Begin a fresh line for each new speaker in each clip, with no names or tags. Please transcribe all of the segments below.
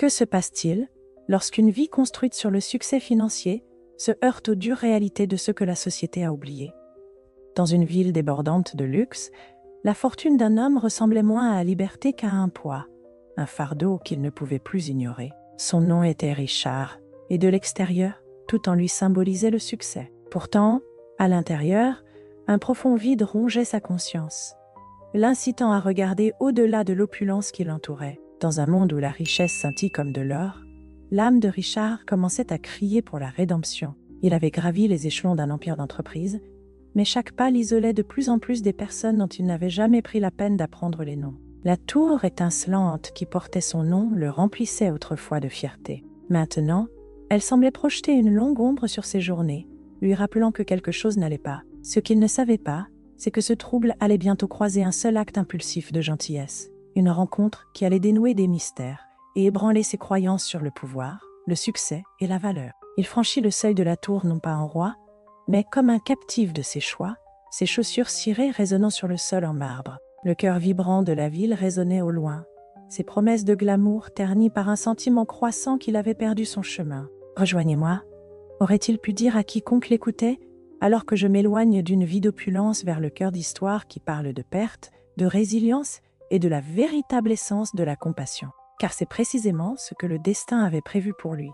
Que se passe-t-il lorsqu'une vie construite sur le succès financier se heurte aux dures réalités de ce que la société a oublié? Dans une ville débordante de luxe, la fortune d'un homme ressemblait moins à la liberté qu'à un poids, un fardeau qu'il ne pouvait plus ignorer. Son nom était Richard, et de l'extérieur, tout en lui symbolisait le succès. Pourtant, à l'intérieur, un profond vide rongeait sa conscience, l'incitant à regarder au-delà de l'opulence qui l'entourait. Dans un monde où la richesse scintille comme de l'or, l'âme de Richard commençait à crier pour la rédemption. Il avait gravi les échelons d'un empire d'entreprise, mais chaque pas l'isolait de plus en plus des personnes dont il n'avait jamais pris la peine d'apprendre les noms. La tour étincelante qui portait son nom le remplissait autrefois de fierté. Maintenant, elle semblait projeter une longue ombre sur ses journées, lui rappelant que quelque chose n'allait pas. Ce qu'il ne savait pas, c'est que ce trouble allait bientôt croiser un seul acte impulsif de gentillesse, une rencontre qui allait dénouer des mystères et ébranler ses croyances sur le pouvoir, le succès et la valeur. Il franchit le seuil de la tour non pas en roi, mais comme un captif de ses choix, ses chaussures cirées résonnant sur le sol en marbre. Le cœur vibrant de la ville résonnait au loin, ses promesses de glamour ternies par un sentiment croissant qu'il avait perdu son chemin. « Rejoignez-moi » aurait-il pu dire à quiconque l'écoutait, alors que je m'éloigne d'une vie d'opulence vers le cœur d'histoire qui parle de perte, de résilience et de la véritable essence de la compassion. Car c'est précisément ce que le destin avait prévu pour lui.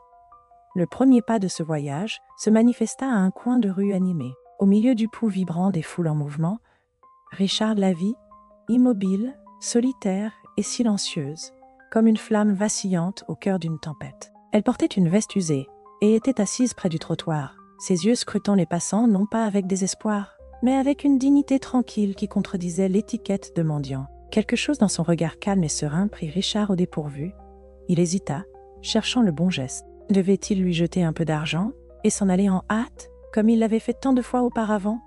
Le premier pas de ce voyage se manifesta à un coin de rue animé. Au milieu du pouls vibrant des foules en mouvement, Richard la vit, immobile, solitaire et silencieuse, comme une flamme vacillante au cœur d'une tempête. Elle portait une veste usée et était assise près du trottoir, ses yeux scrutant les passants non pas avec désespoir, mais avec une dignité tranquille qui contredisait l'étiquette de mendiant. Quelque chose dans son regard calme et serein prit Richard au dépourvu. Il hésita, cherchant le bon geste. Devait-il lui jeter un peu d'argent et s'en aller en hâte, comme il l'avait fait tant de fois auparavant?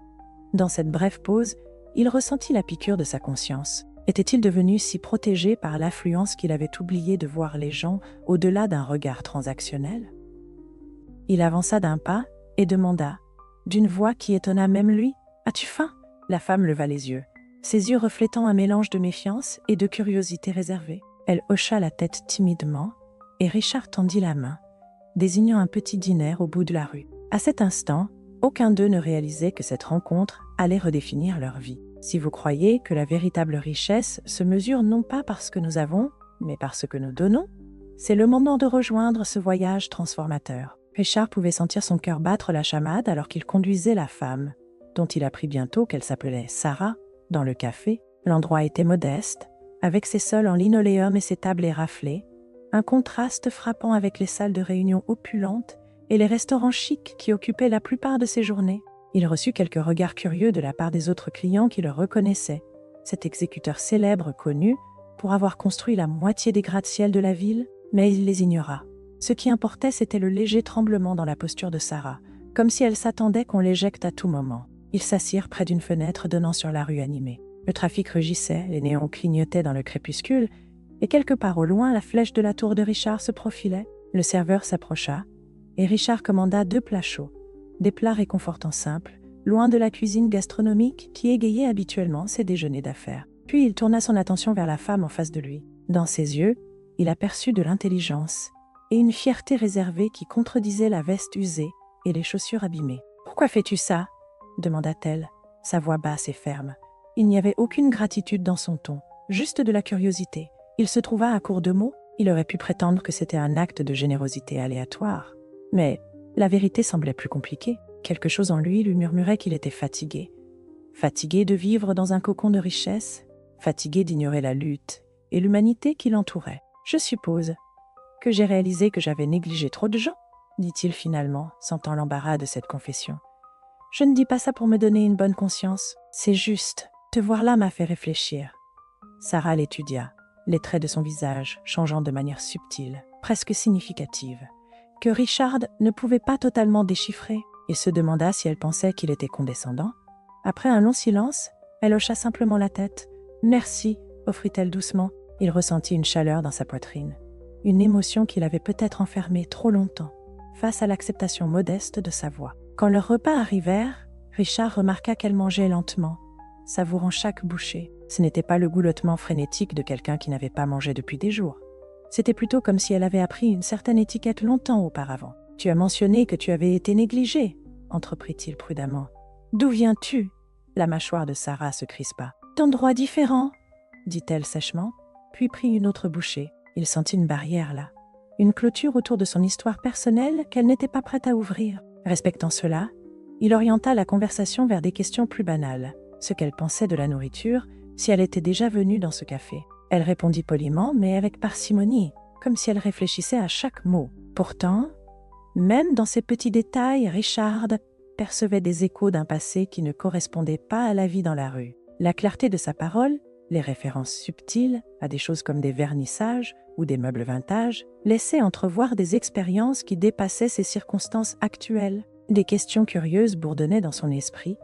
Dans cette brève pause, il ressentit la piqûre de sa conscience. Était-il devenu si protégé par l'affluence qu'il avait oublié de voir les gens au-delà d'un regard transactionnel? Il avança d'un pas et demanda, d'une voix qui étonna même lui, « As-tu faim ?» La femme leva les yeux, ses yeux reflétant un mélange de méfiance et de curiosité réservée. Elle hocha la tête timidement, et Richard tendit la main, désignant un petit dîner au bout de la rue. À cet instant, aucun d'eux ne réalisait que cette rencontre allait redéfinir leur vie. Si vous croyez que la véritable richesse se mesure non pas par ce que nous avons, mais par ce que nous donnons, c'est le moment de rejoindre ce voyage transformateur. Richard pouvait sentir son cœur battre la chamade alors qu'il conduisait la femme, dont il apprit bientôt qu'elle s'appelait Sarah, dans le café. L'endroit était modeste, avec ses sols en linoléum et ses tables éraflées, un contraste frappant avec les salles de réunion opulentes et les restaurants chics qui occupaient la plupart de ses journées. Il reçut quelques regards curieux de la part des autres clients qui le reconnaissaient. Cet exécuteur célèbre connu pour avoir construit la moitié des gratte-ciel de la ville, mais il les ignora. Ce qui importait, c'était le léger tremblement dans la posture de Sarah, comme si elle s'attendait qu'on l'éjecte à tout moment. Ils s'assirent près d'une fenêtre donnant sur la rue animée. Le trafic rugissait, les néons clignotaient dans le crépuscule, et quelque part au loin, la flèche de la tour de Richard se profilait. Le serveur s'approcha, et Richard commanda 2 plats chauds, des plats réconfortants simples, loin de la cuisine gastronomique qui égayait habituellement ses déjeuners d'affaires. Puis il tourna son attention vers la femme en face de lui. Dans ses yeux, il aperçut de l'intelligence et une fierté réservée qui contredisaient la veste usée et les chaussures abîmées. « Pourquoi fais-tu ça ?» demanda-t-elle, sa voix basse et ferme. Il n'y avait aucune gratitude dans son ton, juste de la curiosité. Il se trouva à court de mots. Il aurait pu prétendre que c'était un acte de générosité aléatoire. Mais la vérité semblait plus compliquée. Quelque chose en lui murmurait qu'il était fatigué. Fatigué de vivre dans un cocon de richesse, fatigué d'ignorer la lutte et l'humanité qui l'entourait. « Je suppose que j'ai réalisé que j'avais négligé trop de gens, » dit-il finalement, sentant l'embarras de cette confession. « Je ne dis pas ça pour me donner une bonne conscience. C'est juste, te voir là m'a fait réfléchir. » Sarah l'étudia, les traits de son visage changeant de manière subtile, presque significative, que Richard ne pouvait pas totalement déchiffrer. Il se demanda si elle pensait qu'il était condescendant. Après un long silence, elle hocha simplement la tête. « Merci », offrit-elle doucement. Il ressentit une chaleur dans sa poitrine, une émotion qu'il avait peut-être enfermée trop longtemps, face à l'acceptation modeste de sa voix. Quand leurs repas arrivèrent, Richard remarqua qu'elle mangeait lentement, savourant chaque bouchée. Ce n'était pas le goulottement frénétique de quelqu'un qui n'avait pas mangé depuis des jours. C'était plutôt comme si elle avait appris une certaine étiquette longtemps auparavant. « Tu as mentionné que tu avais été négligée, entreprit-il prudemment. « D'où viens-tu » La mâchoire de Sarah se crispa. « D'endroits différents, dit-elle sèchement, puis prit une autre bouchée. Il sentit une barrière là, une clôture autour de son histoire personnelle qu'elle n'était pas prête à ouvrir. Respectant cela, il orienta la conversation vers des questions plus banales. Ce qu'elle pensait de la nourriture, si elle était déjà venue dans ce café. Elle répondit poliment, mais avec parcimonie, comme si elle réfléchissait à chaque mot. Pourtant, même dans ces petits détails, Richard percevait des échos d'un passé qui ne correspondait pas à la vie dans la rue. La clarté de sa parole, les références subtiles à des choses comme des vernissages ou des meubles vintage, laissaient entrevoir des expériences qui dépassaient ses circonstances actuelles. Des questions curieuses bourdonnaient dans son esprit,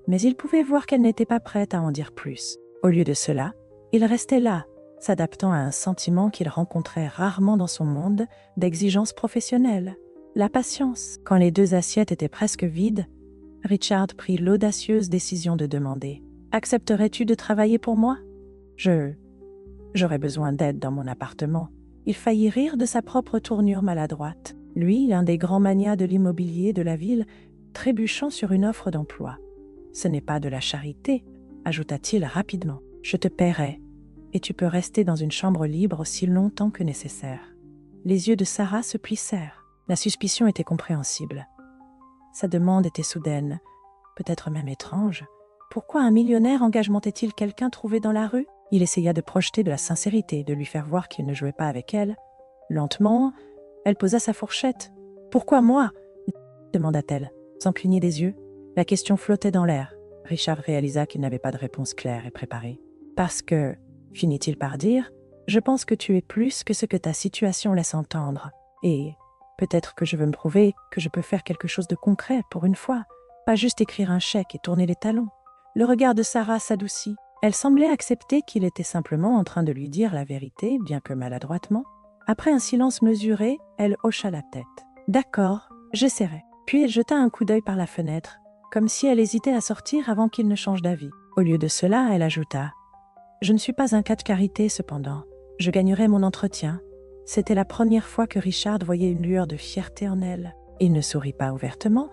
mais il pouvait voir qu'elle n'était pas prête à en dire plus. Au lieu de cela, il restait là, s'adaptant à un sentiment qu'il rencontrait rarement dans son monde d'exigence professionnelle. La patience. Quand les 2 assiettes étaient presque vides, Richard prit l'audacieuse décision de demander « Accepterais-tu de travailler pour moi ? J'aurais besoin d'aide dans mon appartement. » Il faillit rire de sa propre tournure maladroite. Lui, l'un des grands manias de l'immobilier de la ville, trébuchant sur une offre d'emploi. « Ce n'est pas de la charité, » ajouta-t-il rapidement. « Je te paierai, et tu peux rester dans une chambre libre aussi longtemps que nécessaire. » Les yeux de Sarah se plissèrent. La suspicion était compréhensible. Sa demande était soudaine, peut-être même étrange. Pourquoi un millionnaire engagementait-il quelqu'un trouvé dans la rue? Il essaya de projeter de la sincérité, de lui faire voir qu'il ne jouait pas avec elle. Lentement, elle posa sa fourchette. « Pourquoi moi ?» demanda-t-elle, sans cligner des yeux. La question flottait dans l'air. Richard réalisa qu'il n'avait pas de réponse claire et préparée. « Parce que, finit-il par dire, je pense que tu es plus que ce que ta situation laisse entendre. Et peut-être que je veux me prouver que je peux faire quelque chose de concret pour une fois, pas juste écrire un chèque et tourner les talons. » Le regard de Sarah s'adoucit. Elle semblait accepter qu'il était simplement en train de lui dire la vérité, bien que maladroitement. Après un silence mesuré, elle hocha la tête. « D'accord, j'essaierai. » Puis elle jeta un coup d'œil par la fenêtre, comme si elle hésitait à sortir avant qu'il ne change d'avis. Au lieu de cela, elle ajouta « Je ne suis pas un cas de carité cependant. Je gagnerai mon entretien. » C'était la première fois que Richard voyait une lueur de fierté en elle. Il ne sourit pas ouvertement,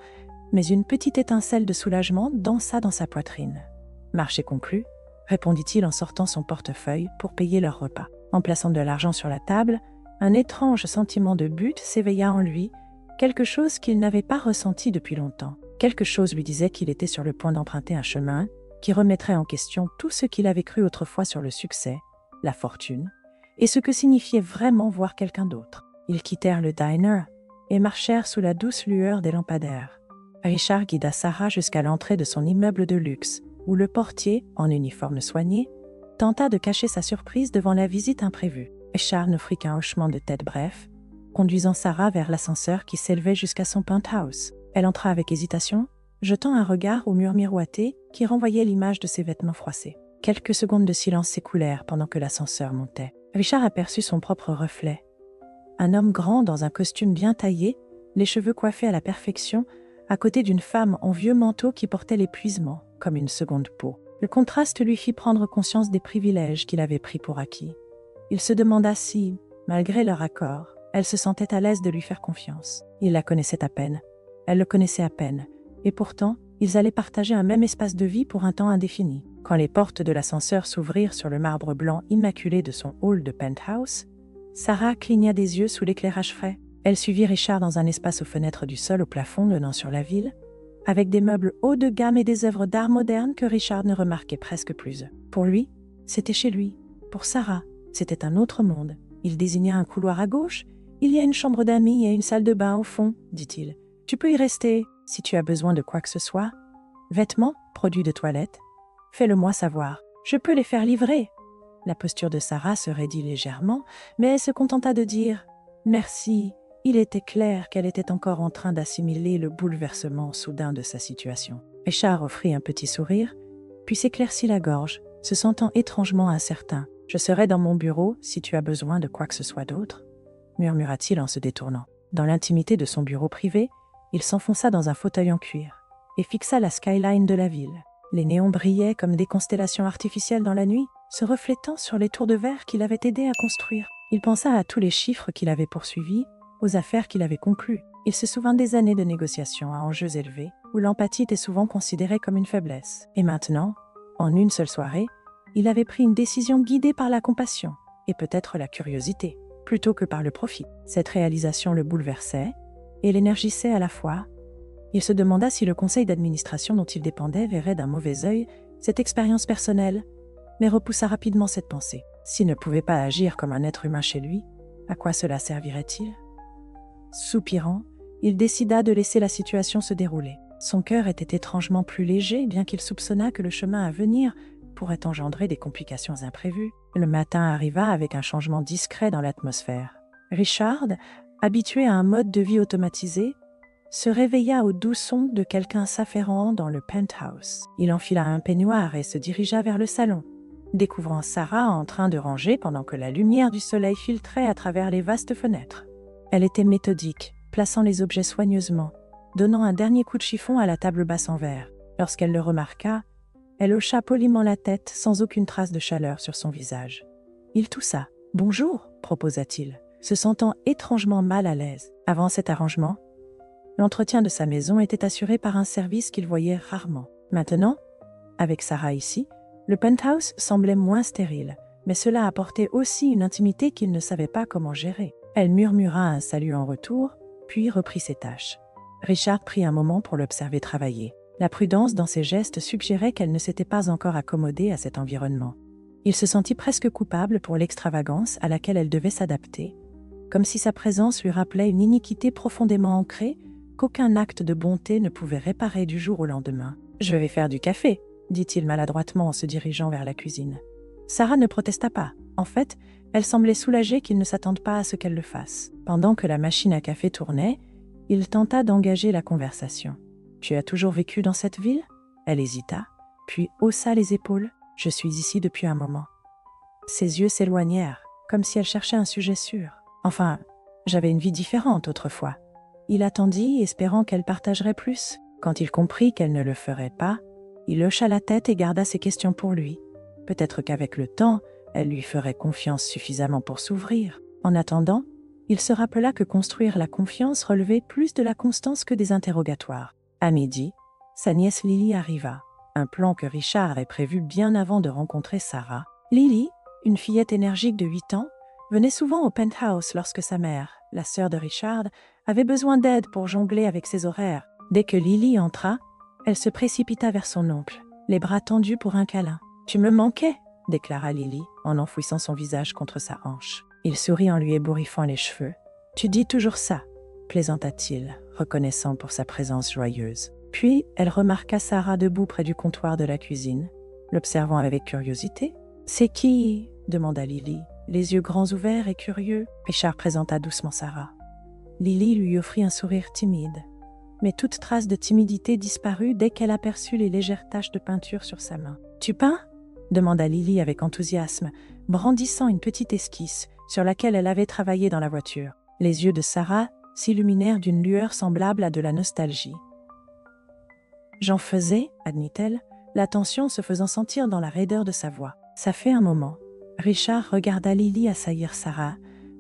mais une petite étincelle de soulagement dansa dans sa poitrine. « Marché conclu, » répondit-il en sortant son portefeuille pour payer leur repas. En plaçant de l'argent sur la table, un étrange sentiment de but s'éveilla en lui, quelque chose qu'il n'avait pas ressenti depuis longtemps. Quelque chose lui disait qu'il était sur le point d'emprunter un chemin qui remettrait en question tout ce qu'il avait cru autrefois sur le succès, la fortune, et ce que signifiait vraiment voir quelqu'un d'autre. Ils quittèrent le diner et marchèrent sous la douce lueur des lampadaires. Richard guida Sarah jusqu'à l'entrée de son immeuble de luxe, où le portier, en uniforme soigné, tenta de cacher sa surprise devant la visite imprévue. Richard ne fit qu'un hochement de tête bref, conduisant Sarah vers l'ascenseur qui s'élevait jusqu'à son penthouse. Elle entra avec hésitation, jetant un regard au mur miroité qui renvoyait l'image de ses vêtements froissés. Quelques secondes de silence s'écoulèrent pendant que l'ascenseur montait. Richard aperçut son propre reflet. Un homme grand dans un costume bien taillé, les cheveux coiffés à la perfection, à côté d'une femme en vieux manteau qui portait l'épuisement, comme une seconde peau. Le contraste lui fit prendre conscience des privilèges qu'il avait pris pour acquis. Il se demanda si, malgré leur accord, elle se sentait à l'aise de lui faire confiance. Il la connaissait à peine, elle le connaissait à peine, et pourtant, ils allaient partager un même espace de vie pour un temps indéfini. Quand les portes de l'ascenseur s'ouvrirent sur le marbre blanc immaculé de son hall de penthouse, Sarah cligna des yeux sous l'éclairage frais. Elle suivit Richard dans un espace aux fenêtres du sol au plafond donnant sur la ville, avec des meubles haut de gamme et des œuvres d'art modernes que Richard ne remarquait presque plus. Pour lui, c'était chez lui. Pour Sarah, c'était un autre monde. Il désigna un couloir à gauche. « Il y a une chambre d'amis et une salle de bain au fond, » dit-il. « Tu peux y rester si tu as besoin de quoi que ce soit. Vêtements, produits de toilette. Fais-le-moi savoir. Je peux les faire livrer. » La posture de Sarah se raidit légèrement, mais elle se contenta de dire « Merci ». Il était clair qu'elle était encore en train d'assimiler le bouleversement soudain de sa situation. Richard offrit un petit sourire, puis s'éclaircit la gorge, se sentant étrangement incertain. « Je serai dans mon bureau si tu as besoin de quoi que ce soit d'autre » murmura-t-il en se détournant. Dans l'intimité de son bureau privé, il s'enfonça dans un fauteuil en cuir et fixa la skyline de la ville. Les néons brillaient comme des constellations artificielles dans la nuit, se reflétant sur les tours de verre qu'il avait aidé à construire. Il pensa à tous les chiffres qu'il avait poursuivis, aux affaires qu'il avait conclues. Il se souvint des années de négociations à enjeux élevés, où l'empathie était souvent considérée comme une faiblesse. Et maintenant, en une seule soirée, il avait pris une décision guidée par la compassion, et peut-être la curiosité, plutôt que par le profit. Cette réalisation le bouleversait et l'énergisait à la fois. Il se demanda si le conseil d'administration dont il dépendait verrait d'un mauvais œil cette expérience personnelle, mais repoussa rapidement cette pensée. S'il ne pouvait pas agir comme un être humain chez lui, à quoi cela servirait-il? Soupirant, il décida de laisser la situation se dérouler. Son cœur était étrangement plus léger, bien qu'il soupçonnât que le chemin à venir pourrait engendrer des complications imprévues. Le matin arriva avec un changement discret dans l'atmosphère. Richard, habitué à un mode de vie automatisé, se réveilla au doux son de quelqu'un s'affairant dans le penthouse. Il enfila un peignoir et se dirigea vers le salon, découvrant Sarah en train de ranger pendant que la lumière du soleil filtrait à travers les vastes fenêtres. Elle était méthodique, plaçant les objets soigneusement, donnant un dernier coup de chiffon à la table basse en verre. Lorsqu'elle le remarqua, elle hocha poliment la tête sans aucune trace de chaleur sur son visage. Il toussa. « Bonjour », proposa-t-il, se sentant étrangement mal à l'aise. Avant cet arrangement, l'entretien de sa maison était assuré par un service qu'il voyait rarement. Maintenant, avec Sarah ici, le penthouse semblait moins stérile, mais cela apportait aussi une intimité qu'il ne savait pas comment gérer. Elle murmura un salut en retour, puis reprit ses tâches. Richard prit un moment pour l'observer travailler. La prudence dans ses gestes suggérait qu'elle ne s'était pas encore accommodée à cet environnement. Il se sentit presque coupable pour l'extravagance à laquelle elle devait s'adapter, comme si sa présence lui rappelait une iniquité profondément ancrée qu'aucun acte de bonté ne pouvait réparer du jour au lendemain. « Je vais faire du café », dit-il maladroitement en se dirigeant vers la cuisine. Sarah ne protesta pas. En fait, elle semblait soulagée qu'il ne s'attende pas à ce qu'elle le fasse. Pendant que la machine à café tournait, il tenta d'engager la conversation. « Tu as toujours vécu dans cette ville ?» Elle hésita, puis haussa les épaules. « Je suis ici depuis un moment. » Ses yeux s'éloignèrent, comme si elle cherchait un sujet sûr. « Enfin, j'avais une vie différente autrefois. » Il attendit, espérant qu'elle partagerait plus. Quand il comprit qu'elle ne le ferait pas, il hocha la tête et garda ses questions pour lui. Peut-être qu'avec le temps, elle lui ferait confiance suffisamment pour s'ouvrir. En attendant, il se rappela que construire la confiance relevait plus de la constance que des interrogatoires. À midi, sa nièce Lily arriva, un plan que Richard avait prévu bien avant de rencontrer Sarah. Lily, une fillette énergique de 8 ans, venait souvent au penthouse lorsque sa mère, la sœur de Richard, avait besoin d'aide pour jongler avec ses horaires. Dès que Lily entra, elle se précipita vers son oncle, les bras tendus pour un câlin. « Tu me manquais », déclara Lily, en enfouissant son visage contre sa hanche. Il sourit en lui ébouriffant les cheveux. « Tu dis toujours ça », plaisanta-t-il, reconnaissant pour sa présence joyeuse. Puis, elle remarqua Sarah debout près du comptoir de la cuisine, l'observant avec curiosité. « C'est qui ?» demanda Lily, les yeux grands ouverts et curieux. Richard présenta doucement Sarah. Lily lui offrit un sourire timide, mais toute trace de timidité disparut dès qu'elle aperçut les légères taches de peinture sur sa main. « Tu peins ?» demanda Lily avec enthousiasme, brandissant une petite esquisse sur laquelle elle avait travaillé dans la voiture. Les yeux de Sarah s'illuminèrent d'une lueur semblable à de la nostalgie. « J'en faisais, admit-elle, la tension se faisant sentir dans la raideur de sa voix. Ça fait un moment. » Richard regarda Lily assaillir Sarah,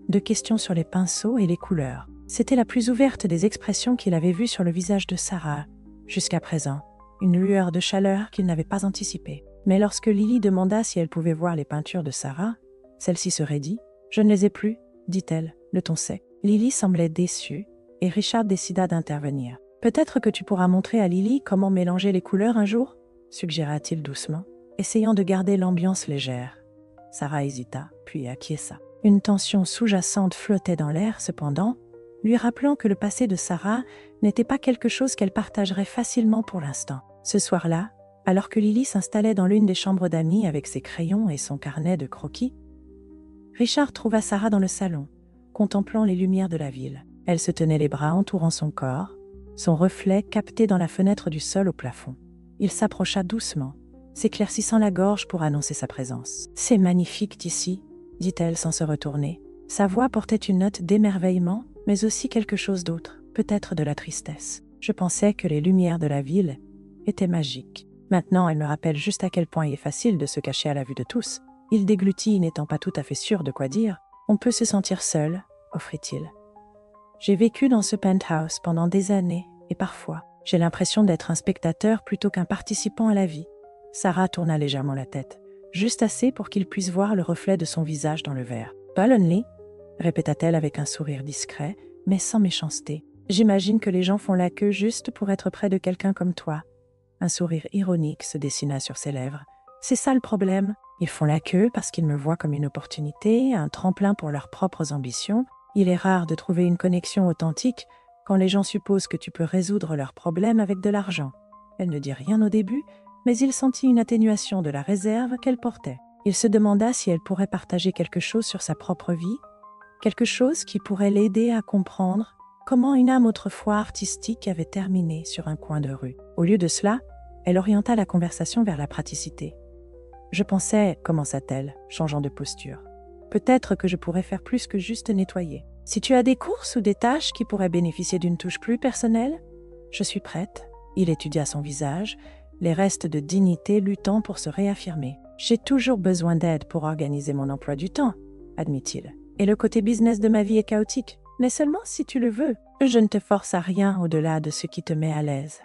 de questions sur les pinceaux et les couleurs. C'était la plus ouverte des expressions qu'il avait vues sur le visage de Sarah, jusqu'à présent, une lueur de chaleur qu'il n'avait pas anticipée. Mais lorsque Lily demanda si elle pouvait voir les peintures de Sarah, celle-ci se raidit. « Je ne les ai plus, » dit-elle, le ton sec. Lily semblait déçue, et Richard décida d'intervenir. « Peut-être que tu pourras montrer à Lily comment mélanger les couleurs un jour ?» suggéra-t-il doucement, essayant de garder l'ambiance légère. Sarah hésita, puis acquiesça. Une tension sous-jacente flottait dans l'air, cependant, lui rappelant que le passé de Sarah n'était pas quelque chose qu'elle partagerait facilement pour l'instant. Ce soir-là, alors que Lily s'installait dans l'une des chambres d'amis avec ses crayons et son carnet de croquis, Richard trouva Sarah dans le salon, contemplant les lumières de la ville. Elle se tenait les bras entourant son corps, son reflet capté dans la fenêtre du sol au plafond. Il s'approcha doucement, s'éclaircissant la gorge pour annoncer sa présence. « C'est magnifique d'ici », dit-elle sans se retourner. Sa voix portait une note d'émerveillement, mais aussi quelque chose d'autre, peut-être de la tristesse. Je pensais que les lumières de la ville étaient magiques. Maintenant, elle me rappelle juste à quel point il est facile de se cacher à la vue de tous. Il déglutit, n'étant pas tout à fait sûr de quoi dire. On peut se sentir seul, offrit-il. J'ai vécu dans ce penthouse pendant des années et parfois, j'ai l'impression d'être un spectateur plutôt qu'un participant à la vie. Sarah tourna légèrement la tête, juste assez pour qu'il puisse voir le reflet de son visage dans le verre. « Pas lonely ?» répéta-t-elle avec un sourire discret, mais sans méchanceté. « J'imagine que les gens font la queue juste pour être près de quelqu'un comme toi. » Un sourire ironique se dessina sur ses lèvres. « C'est ça le problème. Ils font la queue parce qu'ils me voient comme une opportunité, un tremplin pour leurs propres ambitions. Il est rare de trouver une connexion authentique quand les gens supposent que tu peux résoudre leurs problèmes avec de l'argent. » Elle ne dit rien au début, mais il sentit une atténuation de la réserve qu'elle portait. Il se demanda si elle pourrait partager quelque chose sur sa propre vie, quelque chose qui pourrait l'aider à comprendre comment une âme autrefois artistique avait terminé sur un coin de rue. Au lieu de cela, elle orienta la conversation vers la praticité. « Je pensais, commença-t-elle, changeant de posture. Peut-être que je pourrais faire plus que juste nettoyer. Si tu as des courses ou des tâches qui pourraient bénéficier d'une touche plus personnelle, je suis prête. » Il étudia son visage, les restes de dignité luttant pour se réaffirmer. « J'ai toujours besoin d'aide pour organiser mon emploi du temps, » admit-il. « Et le côté business de ma vie est chaotique, mais seulement si tu le veux. Je ne te force à rien au-delà de ce qui te met à l'aise. »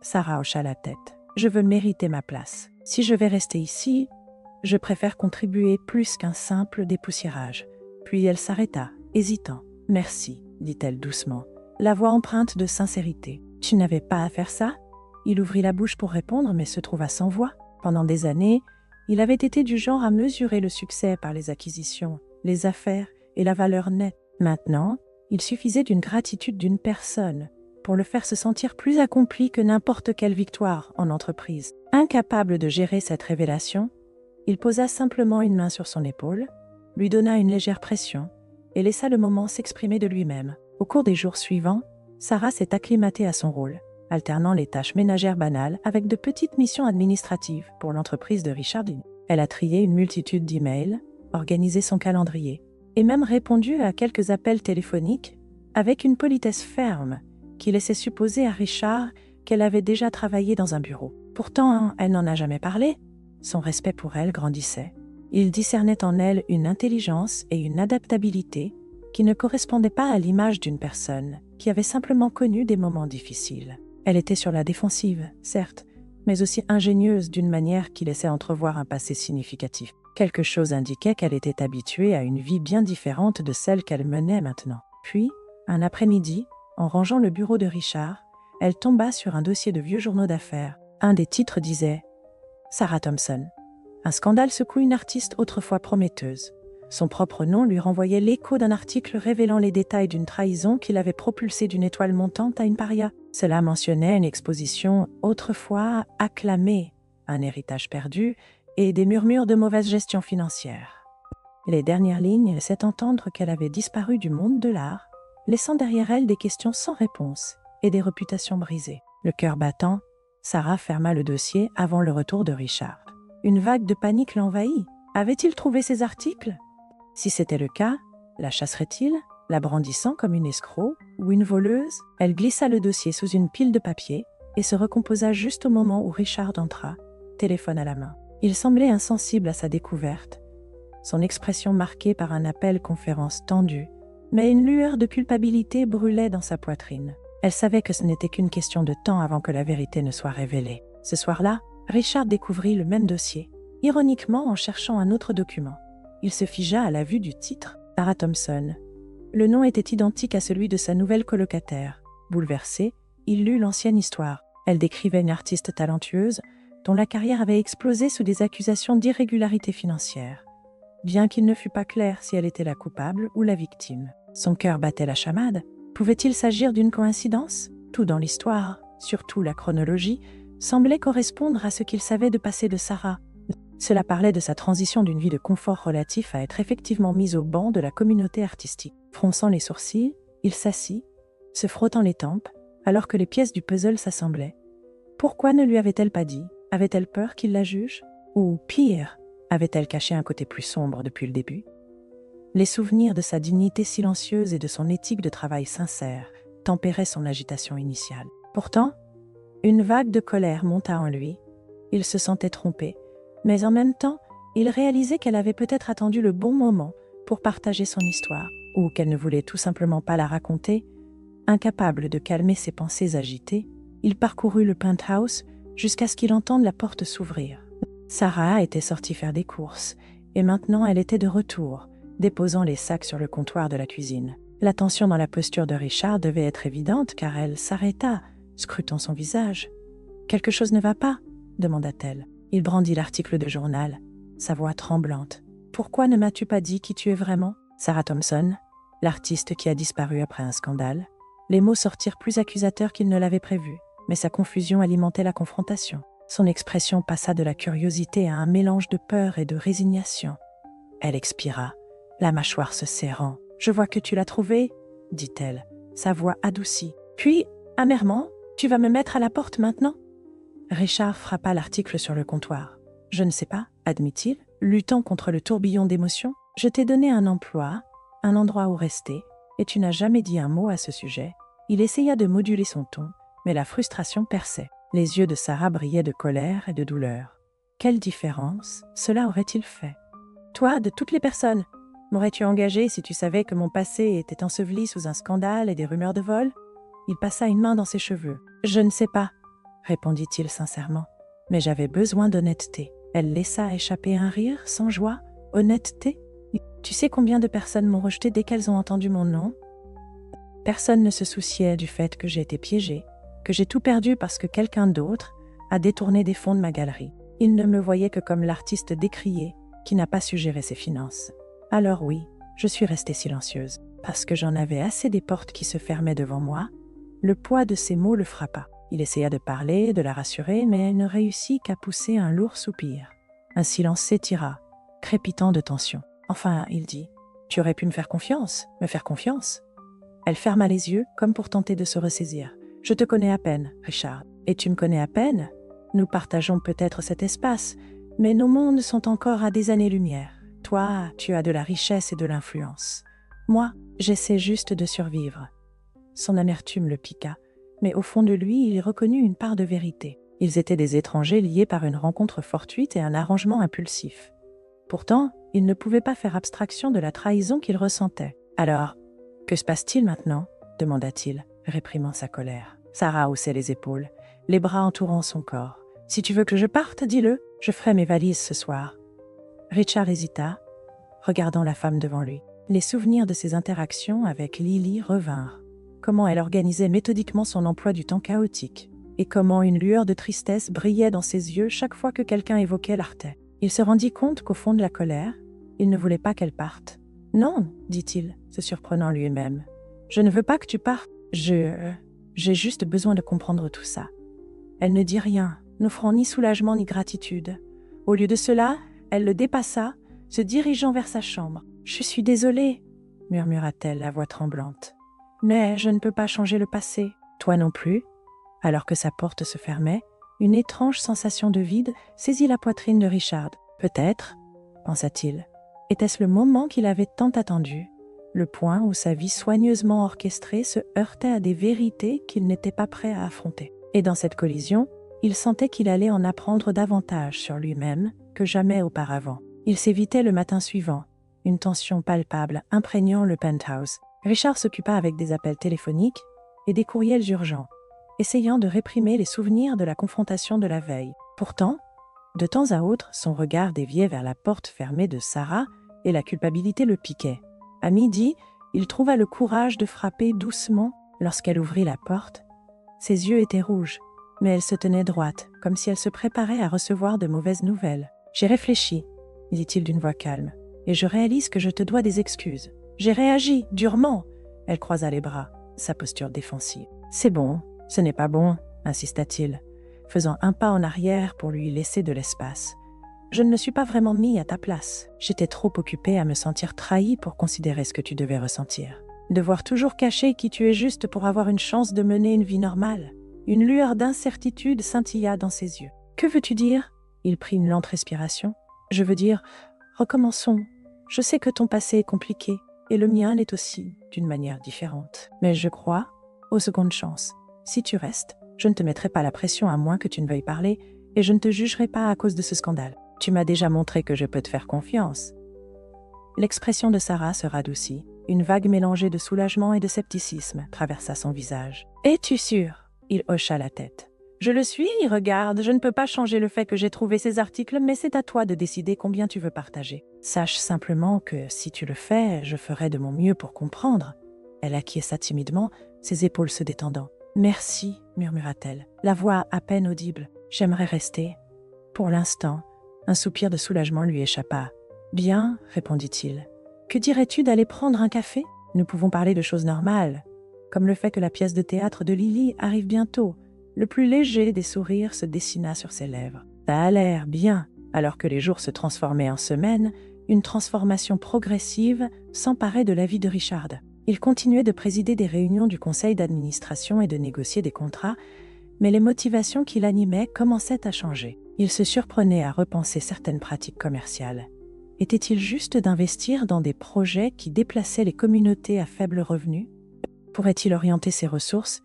Sarah hocha la tête. « Je veux mériter ma place. Si je vais rester ici, je préfère contribuer plus qu'un simple dépoussiérage. » Puis elle s'arrêta, hésitant. « Merci, dit-elle doucement, la voix empreinte de sincérité. Tu n'avais pas à faire ça ?» Il ouvrit la bouche pour répondre, mais se trouva sans voix. Pendant des années, il avait été du genre à mesurer le succès par les acquisitions, les affaires et la valeur nette. Maintenant, il suffisait d'une gratitude d'une personne pour le faire se sentir plus accompli que n'importe quelle victoire en entreprise. Incapable de gérer cette révélation, il posa simplement une main sur son épaule, lui donna une légère pression et laissa le moment s'exprimer de lui-même. Au cours des jours suivants, Sarah s'est acclimatée à son rôle, alternant les tâches ménagères banales avec de petites missions administratives pour l'entreprise de Richard. Elle a trié une multitude d'emails, organisé son calendrier et même répondu à quelques appels téléphoniques avec une politesse ferme qui laissait supposer à Richard qu'elle avait déjà travaillé dans un bureau. Pourtant, elle n'en a jamais parlé. Son respect pour elle grandissait. Il discernait en elle une intelligence et une adaptabilité qui ne correspondaient pas à l'image d'une personne qui avait simplement connu des moments difficiles. Elle était sur la défensive, certes, mais aussi ingénieuse d'une manière qui laissait entrevoir un passé significatif. Quelque chose indiquait qu'elle était habituée à une vie bien différente de celle qu'elle menait maintenant. Puis, un après-midi, en rangeant le bureau de Richard, elle tomba sur un dossier de vieux journaux d'affaires. Un des titres disait « Sarah Thompson. Un scandale secoue une artiste autrefois prometteuse. » Son propre nom lui renvoyait l'écho d'un article révélant les détails d'une trahison qui l'avait propulsée d'une étoile montante à une paria. Cela mentionnait une exposition autrefois acclamée, un héritage perdu et des murmures de mauvaise gestion financière. Les dernières lignes laissaient entendre qu'elle avait disparu du monde de l'art, laissant derrière elle des questions sans réponse et des réputations brisées. Le cœur battant, Sarah ferma le dossier avant le retour de Richard. Une vague de panique l'envahit. Avait-il trouvé ces articles ? Si c'était le cas, la chasserait-il, la brandissant comme une escroc ou une voleuse ? Elle glissa le dossier sous une pile de papier et se recomposa juste au moment où Richard entra, téléphone à la main. Il semblait insensible à sa découverte, son expression marquée par un appel-conférence tendu, mais une lueur de culpabilité brûlait dans sa poitrine. Elle savait que ce n'était qu'une question de temps avant que la vérité ne soit révélée. Ce soir-là, Richard découvrit le même dossier, ironiquement en cherchant un autre document. Il se figea à la vue du titre, Sarah Thompson. Le nom était identique à celui de sa nouvelle colocataire. Bouleversé, il lut l'ancienne histoire. Elle décrivait une artiste talentueuse dont la carrière avait explosé sous des accusations d'irrégularité financière, bien qu'il ne fût pas clair si elle était la coupable ou la victime. Son cœur battait la chamade. Pouvait-il s'agir d'une coïncidence ? Tout dans l'histoire, surtout la chronologie, semblait correspondre à ce qu'il savait de passé de Sarah. Cela parlait de sa transition d'une vie de confort relatif à être effectivement mise au banc de la communauté artistique. Fronçant les sourcils, il s'assit, se frottant les tempes, alors que les pièces du puzzle s'assemblaient. Pourquoi ne lui avait-elle pas dit ? Avait-elle peur qu'il la juge ? Ou, pire, avait-elle caché un côté plus sombre depuis le début ? Les souvenirs de sa dignité silencieuse et de son éthique de travail sincère tempéraient son agitation initiale. Pourtant, une vague de colère monta en lui. Il se sentait trompé, mais en même temps, il réalisait qu'elle avait peut-être attendu le bon moment pour partager son histoire, ou qu'elle ne voulait tout simplement pas la raconter. Incapable de calmer ses pensées agitées, il parcourut le penthouse jusqu'à ce qu'il entende la porte s'ouvrir. Sarah était sortie faire des courses, et maintenant elle était de retour, déposant les sacs sur le comptoir de la cuisine. La tension dans la posture de Richard devait être évidente car elle s'arrêta, scrutant son visage. « Quelque chose ne va pas ?» demanda-t-elle. Il brandit l'article de journal, sa voix tremblante. « Pourquoi ne m'as-tu pas dit qui tu es vraiment ?» Sarah Thompson, l'artiste qui a disparu après un scandale. Les mots sortirent plus accusateurs qu'il ne l'avait prévu, mais sa confusion alimentait la confrontation. Son expression passa de la curiosité à un mélange de peur et de résignation. Elle expira, la mâchoire se serrant. « Je vois que tu l'as trouvé, » dit-elle, sa voix adoucie. Puis, amèrement, « Tu vas me mettre à la porte maintenant ?» Richard frappa l'article sur le comptoir. « Je ne sais pas, » admit-il, luttant contre le tourbillon d'émotions. « Je t'ai donné un emploi, un endroit où rester, et tu n'as jamais dit un mot à ce sujet. » Il essaya de moduler son ton, mais la frustration perçait. Les yeux de Sarah brillaient de colère et de douleur. Quelle différence cela aurait-il fait? « Toi, de toutes les personnes, m'aurais-tu engagé si tu savais que mon passé était enseveli sous un scandale et des rumeurs de vol ?» Il passa une main dans ses cheveux. « Je ne sais pas, » répondit-il sincèrement, « mais j'avais besoin d'honnêteté. » Elle laissa échapper un rire sans joie. « Honnêteté ? Tu sais combien de personnes m'ont rejeté dès qu'elles ont entendu mon nom ? Personne ne se souciait du fait que j'ai été piégée, que j'ai tout perdu parce que quelqu'un d'autre a détourné des fonds de ma galerie. Ils ne me voyaient que comme l'artiste décrié qui n'a pas su gérer ses finances. Alors oui, je suis restée silencieuse, parce que j'en avais assez des portes qui se fermaient devant moi. Le poids de ces mots le frappa. Il essaya de parler, de la rassurer, mais ne réussit qu'à pousser un lourd soupir. Un silence s'étira, crépitant de tension. Enfin, il dit, « Tu aurais pu me faire confiance, me faire confiance. » Elle ferma les yeux, comme pour tenter de se ressaisir. « Je te connais à peine, Richard. Et tu me connais à peine? Nous partageons peut-être cet espace, mais nos mondes sont encore à des années-lumière. Toi, tu as de la richesse et de l'influence. Moi, j'essaie juste de survivre. » Son amertume le piqua, mais au fond de lui, il reconnut une part de vérité. Ils étaient des étrangers liés par une rencontre fortuite et un arrangement impulsif. Pourtant, il ne pouvait pas faire abstraction de la trahison qu'il ressentait. « Alors, que se passe-t-il maintenant ?» demanda-t-il, réprimant sa colère. Sarah haussait les épaules, les bras entourant son corps. « Si tu veux que je parte, dis-le, je ferai mes valises ce soir. » Richard hésita, regardant la femme devant lui. Les souvenirs de ses interactions avec Lily revinrent. Comment elle organisait méthodiquement son emploi du temps chaotique, et comment une lueur de tristesse brillait dans ses yeux chaque fois que quelqu'un évoquait l'Artais. Il se rendit compte qu'au fond de la colère, il ne voulait pas qu'elle parte. « Non, dit-il, se surprenant lui-même. « Je ne veux pas que tu partes. J'ai juste besoin de comprendre tout ça. » Elle ne dit rien, n'offrant ni soulagement ni gratitude. Au lieu de cela, elle le dépassa, se dirigeant vers sa chambre. « Je suis désolée, » murmura-t-elle, la voix tremblante. « Mais je ne peux pas changer le passé. Toi non plus. » Alors que sa porte se fermait, une étrange sensation de vide saisit la poitrine de Richard. « Peut-être, » pensa-t-il, était-ce le moment qu'il avait tant attendu, le point où sa vie soigneusement orchestrée se heurtait à des vérités qu'il n'était pas prêt à affronter. Et dans cette collision, il sentait qu'il allait en apprendre davantage sur lui-même que jamais auparavant. Il s'évitait le matin suivant, une tension palpable imprégnant le penthouse. Richard s'occupa avec des appels téléphoniques et des courriels urgents, essayant de réprimer les souvenirs de la confrontation de la veille. Pourtant, de temps à autre, son regard déviait vers la porte fermée de Sarah et la culpabilité le piquait. À midi, il trouva le courage de frapper doucement lorsqu'elle ouvrit la porte. Ses yeux étaient rouges, mais elle se tenait droite, comme si elle se préparait à recevoir de mauvaises nouvelles. « J'ai réfléchi, » dit-il d'une voix calme, « et je réalise que je te dois des excuses. J'ai réagi, durement. » Elle croisa les bras, sa posture défensive. « C'est bon, ce n'est pas bon, » insista-t-il, faisant un pas en arrière pour lui laisser de l'espace. « Je ne me suis pas vraiment mis à ta place. J'étais trop occupée à me sentir trahie pour considérer ce que tu devais ressentir. Devoir toujours cacher qui tu es juste pour avoir une chance de mener une vie normale. » Une lueur d'incertitude scintilla dans ses yeux. « Que veux-tu dire ?» Il prit une lente respiration. « Je veux dire, recommençons. Je sais que ton passé est compliqué, et le mien l'est aussi, d'une manière différente. Mais je crois aux secondes chances. Si tu restes, je ne te mettrai pas la pression à moins que tu ne veuilles parler, et je ne te jugerai pas à cause de ce scandale. Tu m'as déjà montré que je peux te faire confiance. » L'expression de Sarah se radoucit. Une vague mélangée de soulagement et de scepticisme traversa son visage. « Es-tu sûr ?» Il hocha la tête. « Je le suis, regarde, je ne peux pas changer le fait que j'ai trouvé ces articles, mais c'est à toi de décider combien tu veux partager. Sache simplement que si tu le fais, je ferai de mon mieux pour comprendre. » Elle acquiesça timidement, ses épaules se détendant. « Merci, murmura-t-elle, la voix à peine audible. J'aimerais rester. » Pour l'instant, un soupir de soulagement lui échappa. « Bien, répondit-il. Que dirais-tu d'aller prendre un café? Nous pouvons parler de choses normales, comme le fait que la pièce de théâtre de Lily arrive bientôt. » Le plus léger des sourires se dessina sur ses lèvres. « Ça a l'air bien. » Alors que les jours se transformaient en semaines, une transformation progressive s'emparait de la vie de Richard. Il continuait de présider des réunions du conseil d'administration et de négocier des contrats, mais les motivations qui l'animaient commençaient à changer. Il se surprenait à repenser certaines pratiques commerciales. Était-il juste d'investir dans des projets qui déplaçaient les communautés à faible revenu? Pourrait-il orienter ses ressources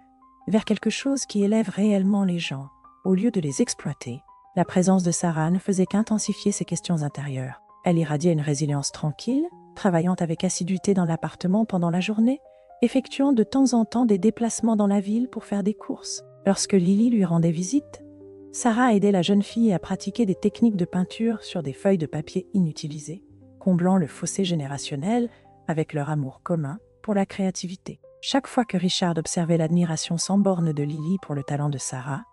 vers quelque chose qui élève réellement les gens, au lieu de les exploiter? La présence de Sarah ne faisait qu'intensifier ses questions intérieures. Elle irradiait une résilience tranquille, travaillant avec assiduité dans l'appartement pendant la journée, effectuant de temps en temps des déplacements dans la ville pour faire des courses. Lorsque Lily lui rendait visite, Sarah aidait la jeune fille à pratiquer des techniques de peinture sur des feuilles de papier inutilisées, comblant le fossé générationnel avec leur amour commun pour la créativité. Chaque fois que Richard observait l'admiration sans borne de Lily pour le talent de Sarah,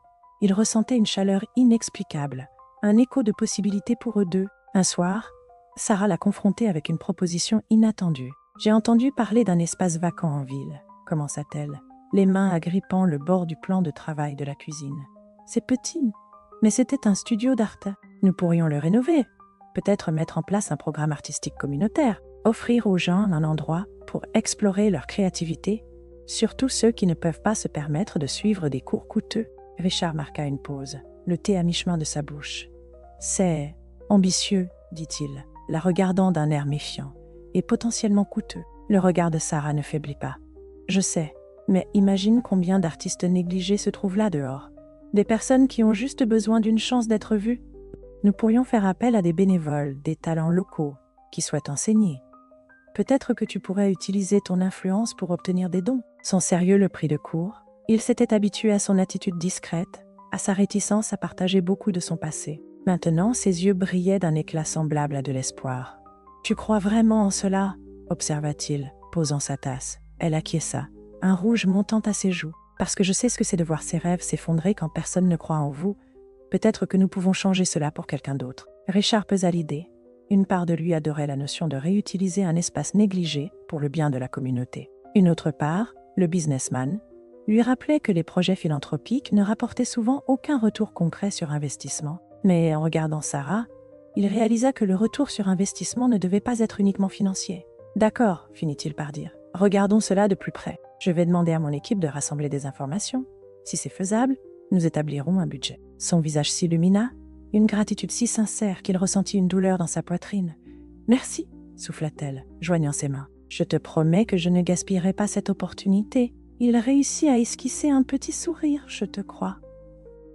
il ressentait une chaleur inexplicable, un écho de possibilités pour eux deux. Un soir, Sarah l'a confronté avec une proposition inattendue. « J'ai entendu parler d'un espace vacant en ville, » commença-t-elle, les mains agrippant le bord du plan de travail de la cuisine. « C'est petit, mais c'était un studio d'art. Nous pourrions le rénover, peut-être mettre en place un programme artistique communautaire, offrir aux gens un endroit pour explorer leur créativité, surtout ceux qui ne peuvent pas se permettre de suivre des cours coûteux. » Richard marqua une pause, le thé à mi-chemin de sa bouche. « C'est ambitieux, » dit-il, la regardant d'un air méfiant, « et potentiellement coûteux. » Le regard de Sarah ne faiblit pas. « Je sais, mais imagine combien d'artistes négligés se trouvent là dehors. Des personnes qui ont juste besoin d'une chance d'être vues. Nous pourrions faire appel à des bénévoles, des talents locaux, qui souhaitent enseigner. Peut-être que tu pourrais utiliser ton influence pour obtenir des dons. » Son sérieux le prit de court. Il s'était habitué à son attitude discrète, à sa réticence à partager beaucoup de son passé. Maintenant, ses yeux brillaient d'un éclat semblable à de l'espoir. « Tu crois vraiment en cela ?» observa-t-il, posant sa tasse. Elle acquiesça, un rouge montant à ses joues. « Parce que je sais ce que c'est de voir ses rêves s'effondrer quand personne ne croit en vous. Peut-être que nous pouvons changer cela pour quelqu'un d'autre. » Richard pesa l'idée. Une part de lui adorait la notion de réutiliser un espace négligé pour le bien de la communauté. Une autre part, le businessman, lui rappelait que les projets philanthropiques ne rapportaient souvent aucun retour concret sur investissement. Mais en regardant Sarah, il réalisa que le retour sur investissement ne devait pas être uniquement financier. « D'accord, finit-il par dire. Regardons cela de plus près. Je vais demander à mon équipe de rassembler des informations. Si c'est faisable, nous établirons un budget. » Son visage s'illumina, une gratitude si sincère qu'il ressentit une douleur dans sa poitrine. « Merci, souffla-t-elle, joignant ses mains. Je te promets que je ne gaspillerai pas cette opportunité. » Il réussit à esquisser un petit sourire, je te crois.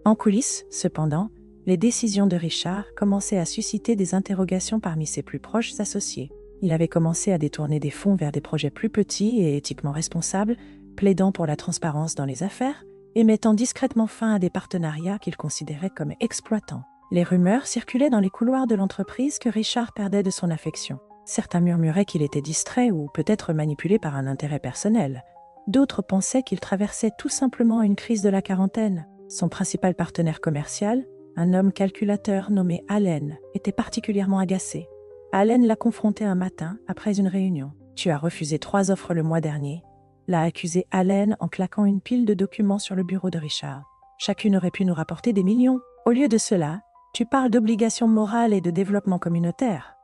En coulisses, cependant, les décisions de Richard commençaient à susciter des interrogations parmi ses plus proches associés. Il avait commencé à détourner des fonds vers des projets plus petits et éthiquement responsables, plaidant pour la transparence dans les affaires et mettant discrètement fin à des partenariats qu'il considérait comme exploitants. Les rumeurs circulaient dans les couloirs de l'entreprise que Richard perdait de son affection. Certains murmuraient qu'il était distrait ou peut-être manipulé par un intérêt personnel. D'autres pensaient qu'il traversait tout simplement une crise de la quarantaine. Son principal partenaire commercial, un homme calculateur nommé Allen, était particulièrement agacé. Allen l'a confronté un matin après une réunion. « Tu as refusé 3 offres le mois dernier », l'a accusé Allen en claquant une pile de documents sur le bureau de Richard. « Chacune aurait pu nous rapporter des millions. Au lieu de cela, tu parles d'obligations morales et de développement communautaire.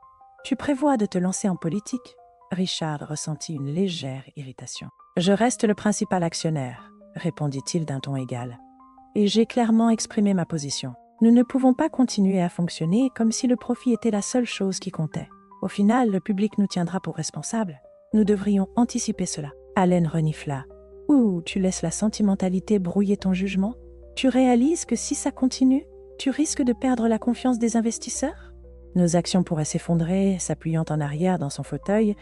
Tu prévois de te lancer en politique ?» Richard ressentit une légère irritation. « Je reste le principal actionnaire, » répondit-il d'un ton égal. « Et j'ai clairement exprimé ma position. Nous ne pouvons pas continuer à fonctionner comme si le profit était la seule chose qui comptait. Au final, le public nous tiendra pour responsables. Nous devrions anticiper cela. » Allen renifla. « Ouh, tu laisses la sentimentalité brouiller ton jugement? » Tu réalises que si ça continue, tu risques de perdre la confiance des investisseurs? Nos actions pourraient s'effondrer. S'appuyant en arrière dans son fauteuil,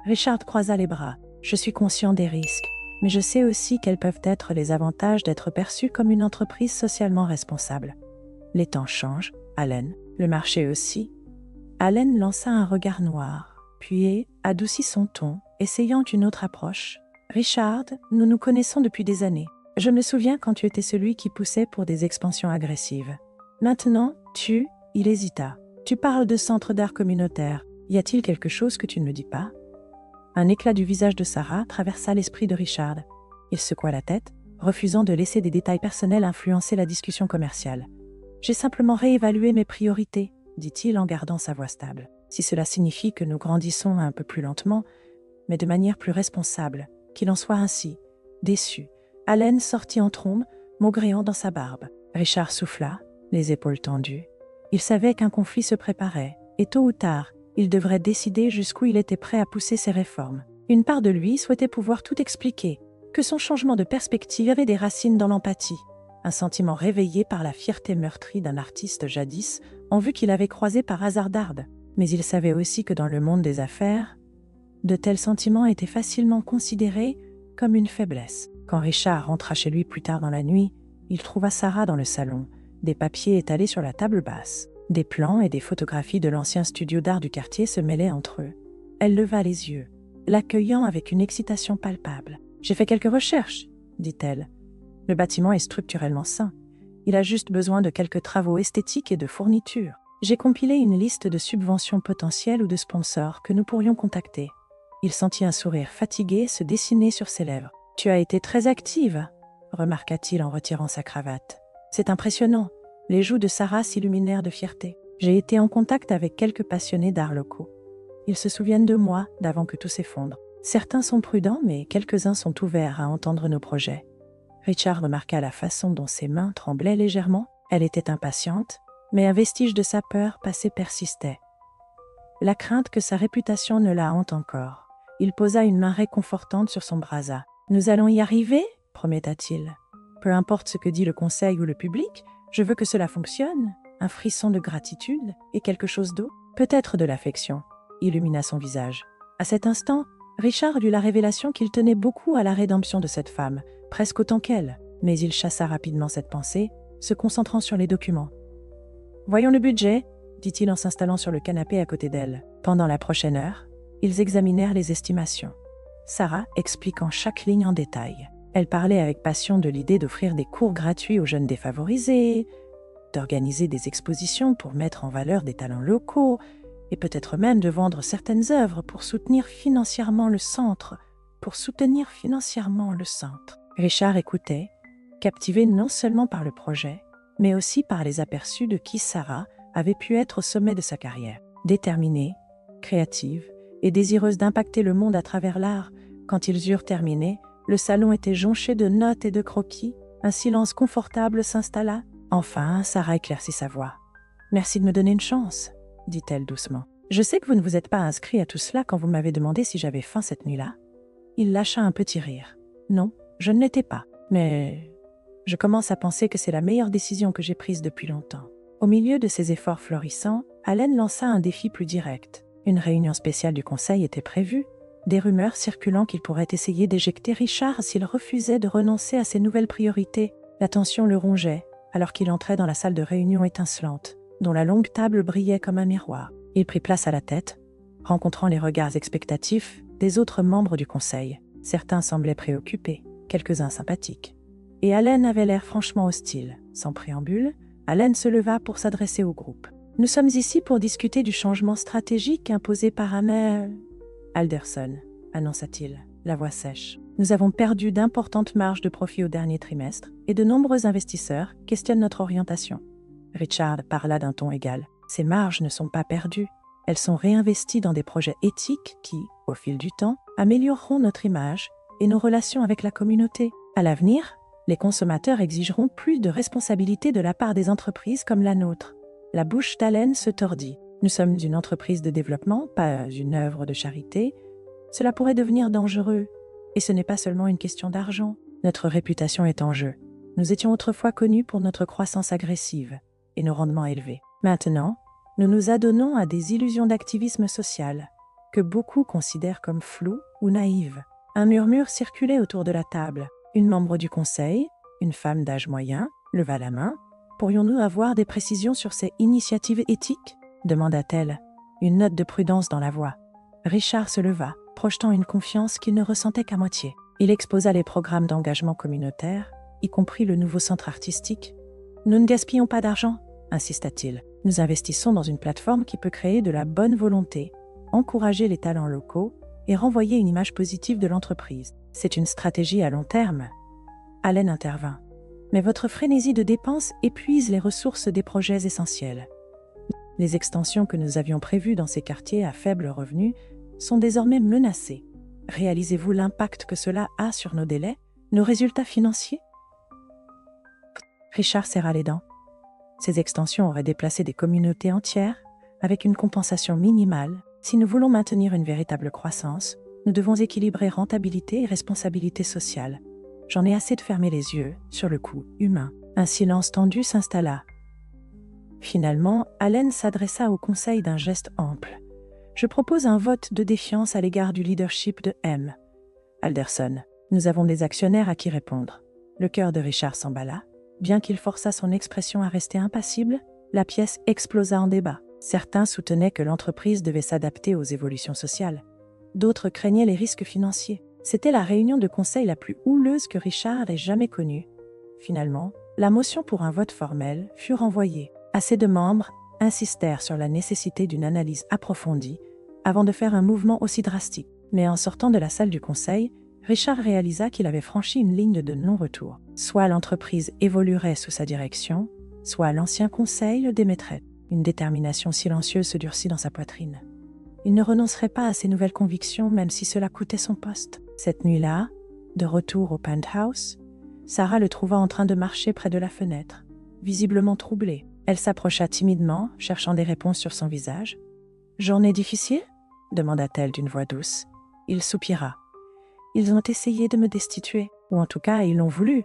Richard croisa les bras. Je suis conscient des risques, mais je sais aussi quels peuvent être les avantages d'être perçu comme une entreprise socialement responsable. Les temps changent, Allen, le marché aussi. Allen lança un regard noir, puis adoucit son ton, essayant une autre approche. Richard, nous nous connaissons depuis des années. Je me souviens quand tu étais celui qui poussait pour des expansions agressives. Maintenant, il hésita. Tu parles de centre d'art communautaire. Y a-t-il quelque chose que tu ne me dis pas? Un éclat du visage de Sarah traversa l'esprit de Richard. Il secoua la tête, refusant de laisser des détails personnels influencer la discussion commerciale. J'ai simplement réévalué mes priorités, dit-il en gardant sa voix stable. Si cela signifie que nous grandissons un peu plus lentement, mais de manière plus responsable, qu'il en soit ainsi. Déçu, Allen sortit en trombe, maugréant dans sa barbe. Richard souffla, les épaules tendues. Il savait qu'un conflit se préparait, et tôt ou tard, il devrait décider jusqu'où il était prêt à pousser ses réformes. Une part de lui souhaitait pouvoir tout expliquer, que son changement de perspective avait des racines dans l'empathie, un sentiment réveillé par la fierté meurtrie d'un artiste jadis, en vue qu'il avait croisé par hasard d'Arde. Mais il savait aussi que dans le monde des affaires, de tels sentiments étaient facilement considérés comme une faiblesse. Quand Richard rentra chez lui plus tard dans la nuit, il trouva Sarah dans le salon, des papiers étalés sur la table basse. Des plans et des photographies de l'ancien studio d'art du quartier se mêlaient entre eux. Elle leva les yeux, l'accueillant avec une excitation palpable. « J'ai fait quelques recherches, dit-elle. Le bâtiment est structurellement sain. Il a juste besoin de quelques travaux esthétiques et de fournitures. J'ai compilé une liste de subventions potentielles ou de sponsors que nous pourrions contacter. » Il sentit un sourire fatigué se dessiner sur ses lèvres. « Tu as été très active, » remarqua-t-il en retirant sa cravate. « C'est impressionnant. » Les joues de Sarah s'illuminèrent de fierté. J'ai été en contact avec quelques passionnés d'art locaux. Ils se souviennent de moi d'avant que tout s'effondre. Certains sont prudents, mais quelques-uns sont ouverts à entendre nos projets. Richard remarqua la façon dont ses mains tremblaient légèrement. Elle était impatiente, mais un vestige de sa peur passé persistait. La crainte que sa réputation ne la hante encore. Il posa une main réconfortante sur son brasa. « Nous allons y arriver » prométa-t-il. « Peu importe ce que dit le conseil ou le public, je veux que cela fonctionne. » Un frisson de gratitude et quelque chose d'eau, peut-être de l'affection, illumina son visage. À cet instant, Richard eut la révélation qu'il tenait beaucoup à la rédemption de cette femme, presque autant qu'elle, mais il chassa rapidement cette pensée, se concentrant sur les documents. « Voyons le budget, » dit-il en s'installant sur le canapé à côté d'elle. Pendant la prochaine heure, ils examinèrent les estimations. Sarah expliquant chaque ligne en détail. Elle parlait avec passion de l'idée d'offrir des cours gratuits aux jeunes défavorisés, d'organiser des expositions pour mettre en valeur des talents locaux, et peut-être même de vendre certaines œuvres pour soutenir financièrement le centre. Richard écoutait, captivé non seulement par le projet, mais aussi par les aperçus de qui Sarah avait pu être au sommet de sa carrière. Déterminée, créative et désireuse d'impacter le monde à travers l'art, quand ils eurent terminé, le salon était jonché de notes et de croquis. Un silence confortable s'installa. Enfin, Sarah éclaircit sa voix. « Merci de me donner une chance, » dit-elle doucement. « Je sais que vous ne vous êtes pas inscrit à tout cela quand vous m'avez demandé si j'avais faim cette nuit-là. » Il lâcha un petit rire. « Non, je ne l'étais pas. Mais je commence à penser que c'est la meilleure décision que j'ai prise depuis longtemps. » Au milieu de ses efforts florissants, Allen lança un défi plus direct. Une réunion spéciale du conseil était prévue, des rumeurs circulant qu'il pourrait essayer d'éjecter Richard s'il refusait de renoncer à ses nouvelles priorités. La tension le rongeait, alors qu'il entrait dans la salle de réunion étincelante, dont la longue table brillait comme un miroir. Il prit place à la tête, rencontrant les regards expectatifs des autres membres du conseil. Certains semblaient préoccupés, quelques-uns sympathiques. Et Allen avait l'air franchement hostile. Sans préambule, Allen se leva pour s'adresser au groupe. « Nous sommes ici pour discuter du changement stratégique imposé par Amel Alderson, annonça-t-il, la voix sèche. Nous avons perdu d'importantes marges de profit au dernier trimestre et de nombreux investisseurs questionnent notre orientation. » Richard parla d'un ton égal. « Ces marges ne sont pas perdues. Elles sont réinvesties dans des projets éthiques qui, au fil du temps, amélioreront notre image et nos relations avec la communauté. À l'avenir, les consommateurs exigeront plus de responsabilité de la part des entreprises comme la nôtre. » La bouche d'Allen se tordit. « Nous sommes une entreprise de développement, pas une œuvre de charité. Cela pourrait devenir dangereux. Et ce n'est pas seulement une question d'argent. Notre réputation est en jeu. Nous étions autrefois connus pour notre croissance agressive et nos rendements élevés. Maintenant, Nous nous adonnons à des illusions d'activisme social, que beaucoup considèrent comme floues ou naïves. Un murmure circulait autour de la table. Une membre du conseil, une femme d'âge moyen, leva la main. « Pourrions-nous avoir des précisions sur ces initiatives éthiques ?» demanda-t-elle, une note de prudence dans la voix. Richard se leva, projetant une confiance qu'il ne ressentait qu'à moitié. Il exposa les programmes d'engagement communautaire, y compris le nouveau centre artistique. « Nous ne gaspillons pas d'argent », insista-t-il. « Nous investissons dans une plateforme qui peut créer de la bonne volonté, encourager les talents locaux et renvoyer une image positive de l'entreprise. C'est une stratégie à long terme. » Allen intervint. « Mais votre frénésie de dépenses épuise les ressources des projets essentiels. Les extensions que nous avions prévues dans ces quartiers à faible revenu sont désormais menacées. Réalisez-vous l'impact que cela a sur nos délais, nos résultats financiers ?» Richard serra les dents. Ces extensions auraient déplacé des communautés entières avec une compensation minimale. Si nous voulons maintenir une véritable croissance, nous devons équilibrer rentabilité et responsabilité sociale. J'en ai assez de fermer les yeux sur le coût humain. Un silence tendu s'installa. Finalement, Allen s'adressa au conseil d'un geste ample. « Je propose un vote de défiance à l'égard du leadership de M. Alderson. Nous avons des actionnaires à qui répondre. » Le cœur de Richard s'emballa. Bien qu'il forçât son expression à rester impassible, la pièce explosa en débat. Certains soutenaient que l'entreprise devait s'adapter aux évolutions sociales. D'autres craignaient les risques financiers. C'était la réunion de conseil la plus houleuse que Richard ait jamais connue. Finalement, la motion pour un vote formel fut renvoyée. Assez de membres insistèrent sur la nécessité d'une analyse approfondie avant de faire un mouvement aussi drastique. Mais en sortant de la salle du conseil, Richard réalisa qu'il avait franchi une ligne de non-retour. Soit l'entreprise évoluerait sous sa direction, soit l'ancien conseil le démettrait. Une détermination silencieuse se durcit dans sa poitrine. Il ne renoncerait pas à ses nouvelles convictions, même si cela coûtait son poste. Cette nuit-là, de retour au penthouse, Sarah le trouva en train de marcher près de la fenêtre, visiblement troublée. Elle s'approcha timidement, cherchant des réponses sur son visage. « Journée difficile ?» demanda-t-elle d'une voix douce. Il soupira. « Ils ont essayé de me destituer, ou en tout cas, ils l'ont voulu.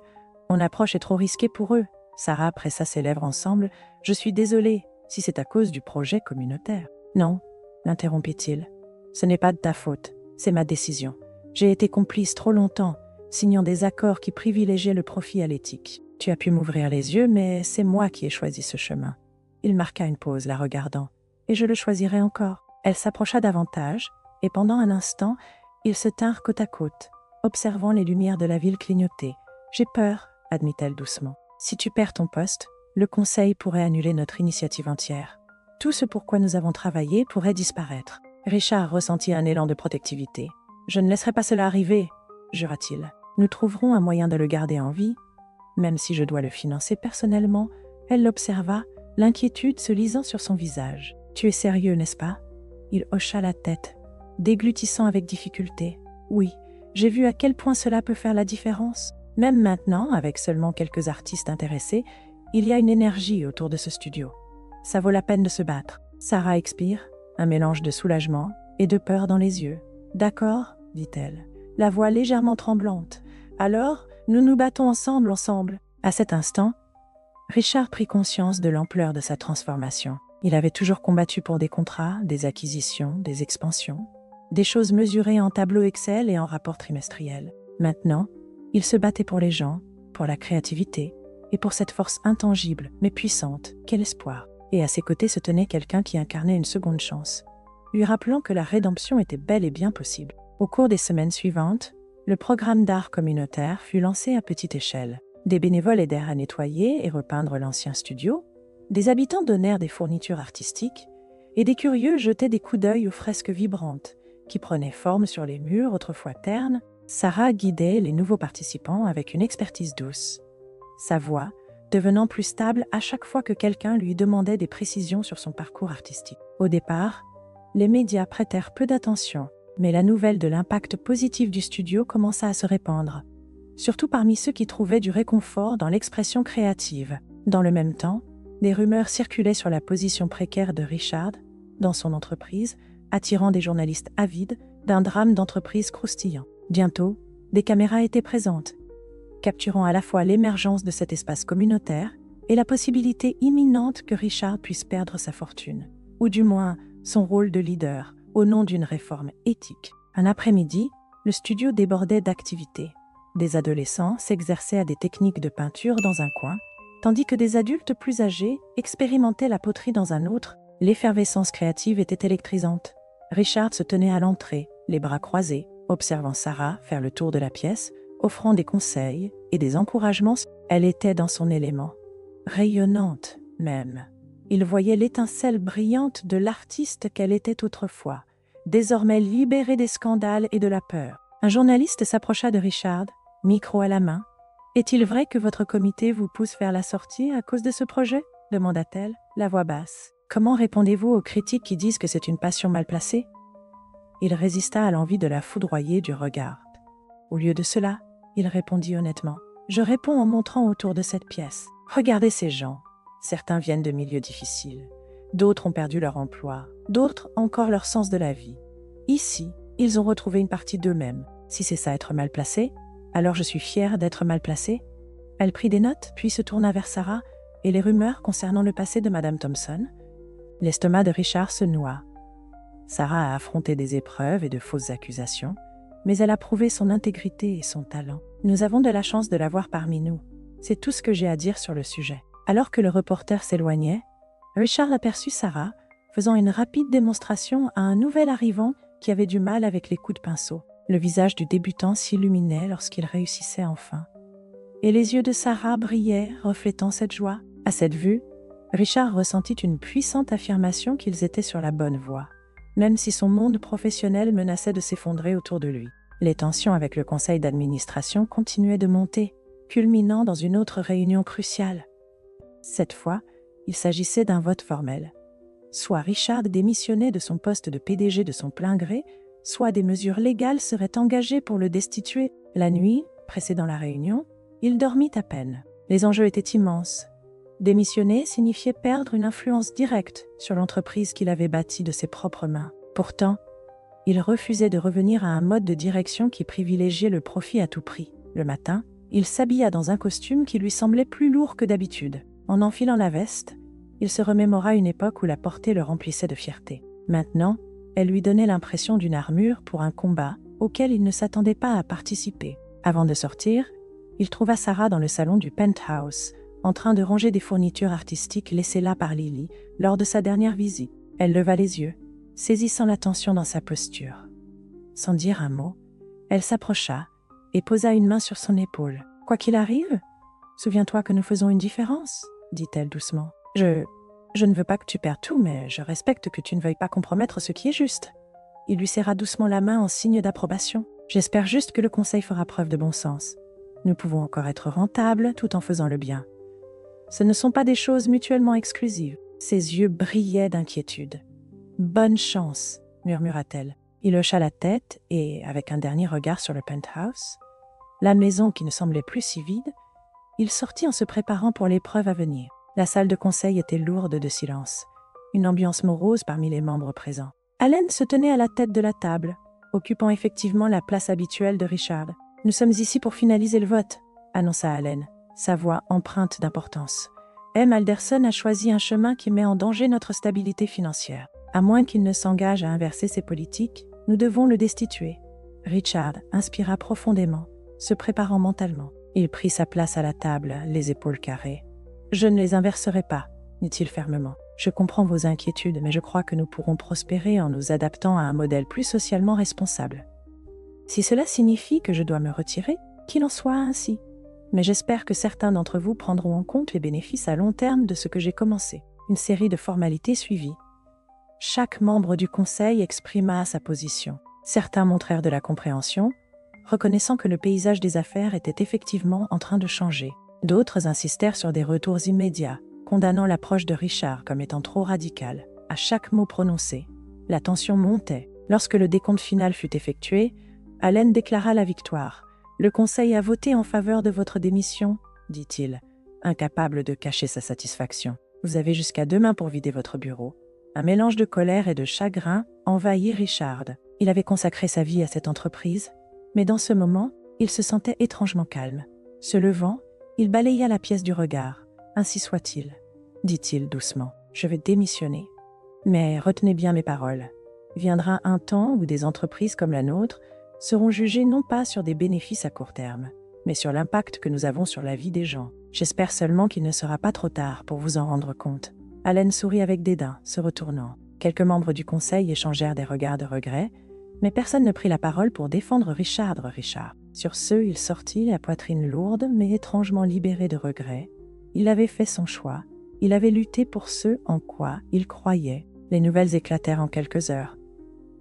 Mon approche est trop risquée pour eux. » Sarah pressa ses lèvres ensemble. « Je suis désolée, si c'est à cause du projet communautaire. » « Non, » l'interrompit-il. « Ce n'est pas de ta faute, c'est ma décision. J'ai été complice trop longtemps, signant des accords qui privilégiaient le profit à l'éthique. Tu as pu m'ouvrir les yeux, mais c'est moi qui ai choisi ce chemin. » Il marqua une pause, la regardant. « Et je le choisirai encore. » Elle s'approcha davantage, et pendant un instant, ils se tinrent côte à côte, observant les lumières de la ville clignoter. « J'ai peur, » admit-elle doucement. « Si tu perds ton poste, le conseil pourrait annuler notre initiative entière. Tout ce pour quoi nous avons travaillé pourrait disparaître. » Richard ressentit un élan de protectivité. « Je ne laisserai pas cela arriver, » jura-t-il. « Nous trouverons un moyen de le garder en vie, même si je dois le financer personnellement. » Elle l'observa, l'inquiétude se lisant sur son visage. « Tu es sérieux, n'est-ce pas ?» Il hocha la tête, déglutissant avec difficulté. « Oui, j'ai vu à quel point cela peut faire la différence. Même maintenant, avec seulement quelques artistes intéressés, il y a une énergie autour de ce studio. Ça vaut la peine de se battre. » Sarah expire, un mélange de soulagement et de peur dans les yeux. « D'accord, » dit-elle, la voix légèrement tremblante. « Alors, nous nous battons ensemble. » À cet instant, Richard prit conscience de l'ampleur de sa transformation. Il avait toujours combattu pour des contrats, des acquisitions, des expansions, des choses mesurées en tableau Excel et en rapport trimestriel. Maintenant, il se battait pour les gens, pour la créativité et pour cette force intangible mais puissante qu'est l'espoir. Et à ses côtés se tenait quelqu'un qui incarnait une seconde chance, lui rappelant que la rédemption était bel et bien possible. Au cours des semaines suivantes, le programme d'art communautaire fut lancé à petite échelle. Des bénévoles aidèrent à nettoyer et repeindre l'ancien studio, des habitants donnèrent des fournitures artistiques, et des curieux jetaient des coups d'œil aux fresques vibrantes, qui prenaient forme sur les murs autrefois ternes. Sarah guidait les nouveaux participants avec une expertise douce. Sa voix, devenant plus stable à chaque fois que quelqu'un lui demandait des précisions sur son parcours artistique. Au départ, les médias prêtèrent peu d'attention, mais la nouvelle de l'impact positif du studio commença à se répandre, surtout parmi ceux qui trouvaient du réconfort dans l'expression créative. Dans le même temps, des rumeurs circulaient sur la position précaire de Richard dans son entreprise, attirant des journalistes avides d'un drame d'entreprise croustillant. Bientôt, des caméras étaient présentes, capturant à la fois l'émergence de cet espace communautaire et la possibilité imminente que Richard puisse perdre sa fortune. ou du moins son rôle de leader, au nom d'une réforme éthique. Un après-midi, le studio débordait d'activités. Des adolescents s'exerçaient à des techniques de peinture dans un coin, tandis que des adultes plus âgés expérimentaient la poterie dans un autre. L'effervescence créative était électrisante. Richard se tenait à l'entrée, les bras croisés, observant Sarah faire le tour de la pièce, offrant des conseils et des encouragements. Elle était dans son élément, rayonnante même. Il voyait l'étincelle brillante de l'artiste qu'elle était autrefois, désormais libérée des scandales et de la peur. Un journaliste s'approcha de Richard, micro à la main. « Est-il vrai que votre comité vous pousse vers la sortie à cause de ce projet ?» demanda-t-elle, la voix basse. « Comment répondez-vous aux critiques qui disent que c'est une passion mal placée ?» Il résista à l'envie de la foudroyer du regard. Au lieu de cela, il répondit honnêtement. « Je réponds en montrant autour de cette pièce. Regardez ces gens. Certains viennent de milieux difficiles. D'autres ont perdu leur emploi. D'autres encore leur sens de la vie. Ici, ils ont retrouvé une partie d'eux-mêmes. Si c'est ça être mal placé, alors je suis fière d'être mal placée. » Elle prit des notes, puis se tourna vers Sarah et les rumeurs concernant le passé de Madame Thompson. L'estomac de Richard se noua. Sarah a affronté des épreuves et de fausses accusations, mais elle a prouvé son intégrité et son talent. Nous avons de la chance de l'avoir parmi nous. C'est tout ce que j'ai à dire sur le sujet. Alors que le reporter s'éloignait, Richard aperçut Sarah, faisant une rapide démonstration à un nouvel arrivant qui avait du mal avec les coups de pinceau. Le visage du débutant s'illuminait lorsqu'il réussissait enfin. Et les yeux de Sarah brillaient, reflétant cette joie. À cette vue, Richard ressentit une puissante affirmation qu'ils étaient sur la bonne voie, même si son monde professionnel menaçait de s'effondrer autour de lui. Les tensions avec le conseil d'administration continuaient de monter, culminant dans une autre réunion cruciale. Cette fois, il s'agissait d'un vote formel. Soit Richard démissionnait de son poste de PDG de son plein gré, soit des mesures légales seraient engagées pour le destituer. La nuit, précédant la réunion, il dormit à peine. Les enjeux étaient immenses. Démissionner signifiait perdre une influence directe sur l'entreprise qu'il avait bâtie de ses propres mains. Pourtant, il refusait de revenir à un mode de direction qui privilégiait le profit à tout prix. Le matin, il s'habilla dans un costume qui lui semblait plus lourd que d'habitude. En enfilant la veste, il se remémora une époque où la portée le remplissait de fierté. Maintenant, elle lui donnait l'impression d'une armure pour un combat auquel il ne s'attendait pas à participer. Avant de sortir, il trouva Sarah dans le salon du penthouse, en train de ranger des fournitures artistiques laissées là par Lily lors de sa dernière visite. Elle leva les yeux, saisissant l'attention dans sa posture. Sans dire un mot, elle s'approcha et posa une main sur son épaule. « Quoi qu'il arrive, souviens-toi que nous faisons une différence, » dit-elle doucement. « Je ne veux pas que tu perdes tout, mais je respecte que tu ne veuilles pas compromettre ce qui est juste. » Il lui serra doucement la main en signe d'approbation. « J'espère juste que le conseil fera preuve de bon sens. Nous pouvons encore être rentables tout en faisant le bien. Ce ne sont pas des choses mutuellement exclusives. » Ses yeux brillaient d'inquiétude. « Bonne chance, » murmura-t-elle. Il hocha la tête et, avec un dernier regard sur le penthouse, la maison qui ne semblait plus si vide, il sortit en se préparant pour l'épreuve à venir. La salle de conseil était lourde de silence, une ambiance morose parmi les membres présents. Allen se tenait à la tête de la table, occupant effectivement la place habituelle de Richard. « Nous sommes ici pour finaliser le vote, » annonça Allen, sa voix empreinte d'importance. « M. Alderson a choisi un chemin qui met en danger notre stabilité financière. À moins qu'il ne s'engage à inverser ses politiques, nous devons le destituer. » Richard inspira profondément, se préparant mentalement. Il prit sa place à la table, les épaules carrées. « Je ne les inverserai pas, » dit-il fermement. « Je comprends vos inquiétudes, mais je crois que nous pourrons prospérer en nous adaptant à un modèle plus socialement responsable. Si cela signifie que je dois me retirer, qu'il en soit ainsi. Mais j'espère que certains d'entre vous prendront en compte les bénéfices à long terme de ce que j'ai commencé. » Une série de formalités suivit. Chaque membre du conseil exprima sa position. Certains montrèrent de la compréhension, reconnaissant que le paysage des affaires était effectivement en train de changer. D'autres insistèrent sur des retours immédiats, condamnant l'approche de Richard comme étant trop radicale. À chaque mot prononcé, la tension montait. Lorsque le décompte final fut effectué, Allen déclara la victoire. « Le conseil a voté en faveur de votre démission, » dit-il, incapable de cacher sa satisfaction. « Vous avez jusqu'à demain pour vider votre bureau. » Un mélange de colère et de chagrin envahit Richard. Il avait consacré sa vie à cette entreprise, mais dans ce moment, il se sentait étrangement calme. Se levant, il balaya la pièce du regard. « Ainsi soit-il, » dit-il doucement. « Je vais démissionner. Mais retenez bien mes paroles. Viendra un temps où des entreprises comme la nôtre seront jugées non pas sur des bénéfices à court terme, mais sur l'impact que nous avons sur la vie des gens. J'espère seulement qu'il ne sera pas trop tard pour vous en rendre compte. Allen sourit avec dédain, se retournant. Quelques membres du conseil échangèrent des regards de regret, mais personne ne prit la parole pour défendre Richard. Sur ce, il sortit, la poitrine lourde, mais étrangement libéré de regrets. Il avait fait son choix. Il avait lutté pour ce en quoi il croyait. Les nouvelles éclatèrent en quelques heures.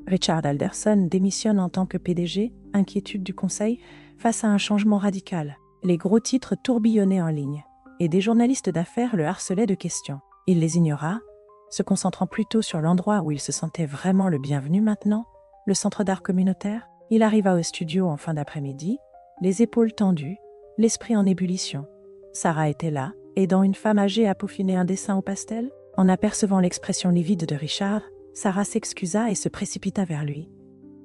Richard Alderson démissionne en tant que PDG, inquiétude du conseil, face à un changement radical. Les gros titres tourbillonnaient en ligne, et des journalistes d'affaires le harcelaient de questions. Il les ignora, se concentrant plutôt sur l'endroit où il se sentait vraiment le bienvenu maintenant, le centre d'art communautaire. Il arriva au studio en fin d'après-midi, les épaules tendues, l'esprit en ébullition. Sarah était là, aidant une femme âgée à peaufiner un dessin au pastel. En apercevant l'expression livide de Richard, Sarah s'excusa et se précipita vers lui.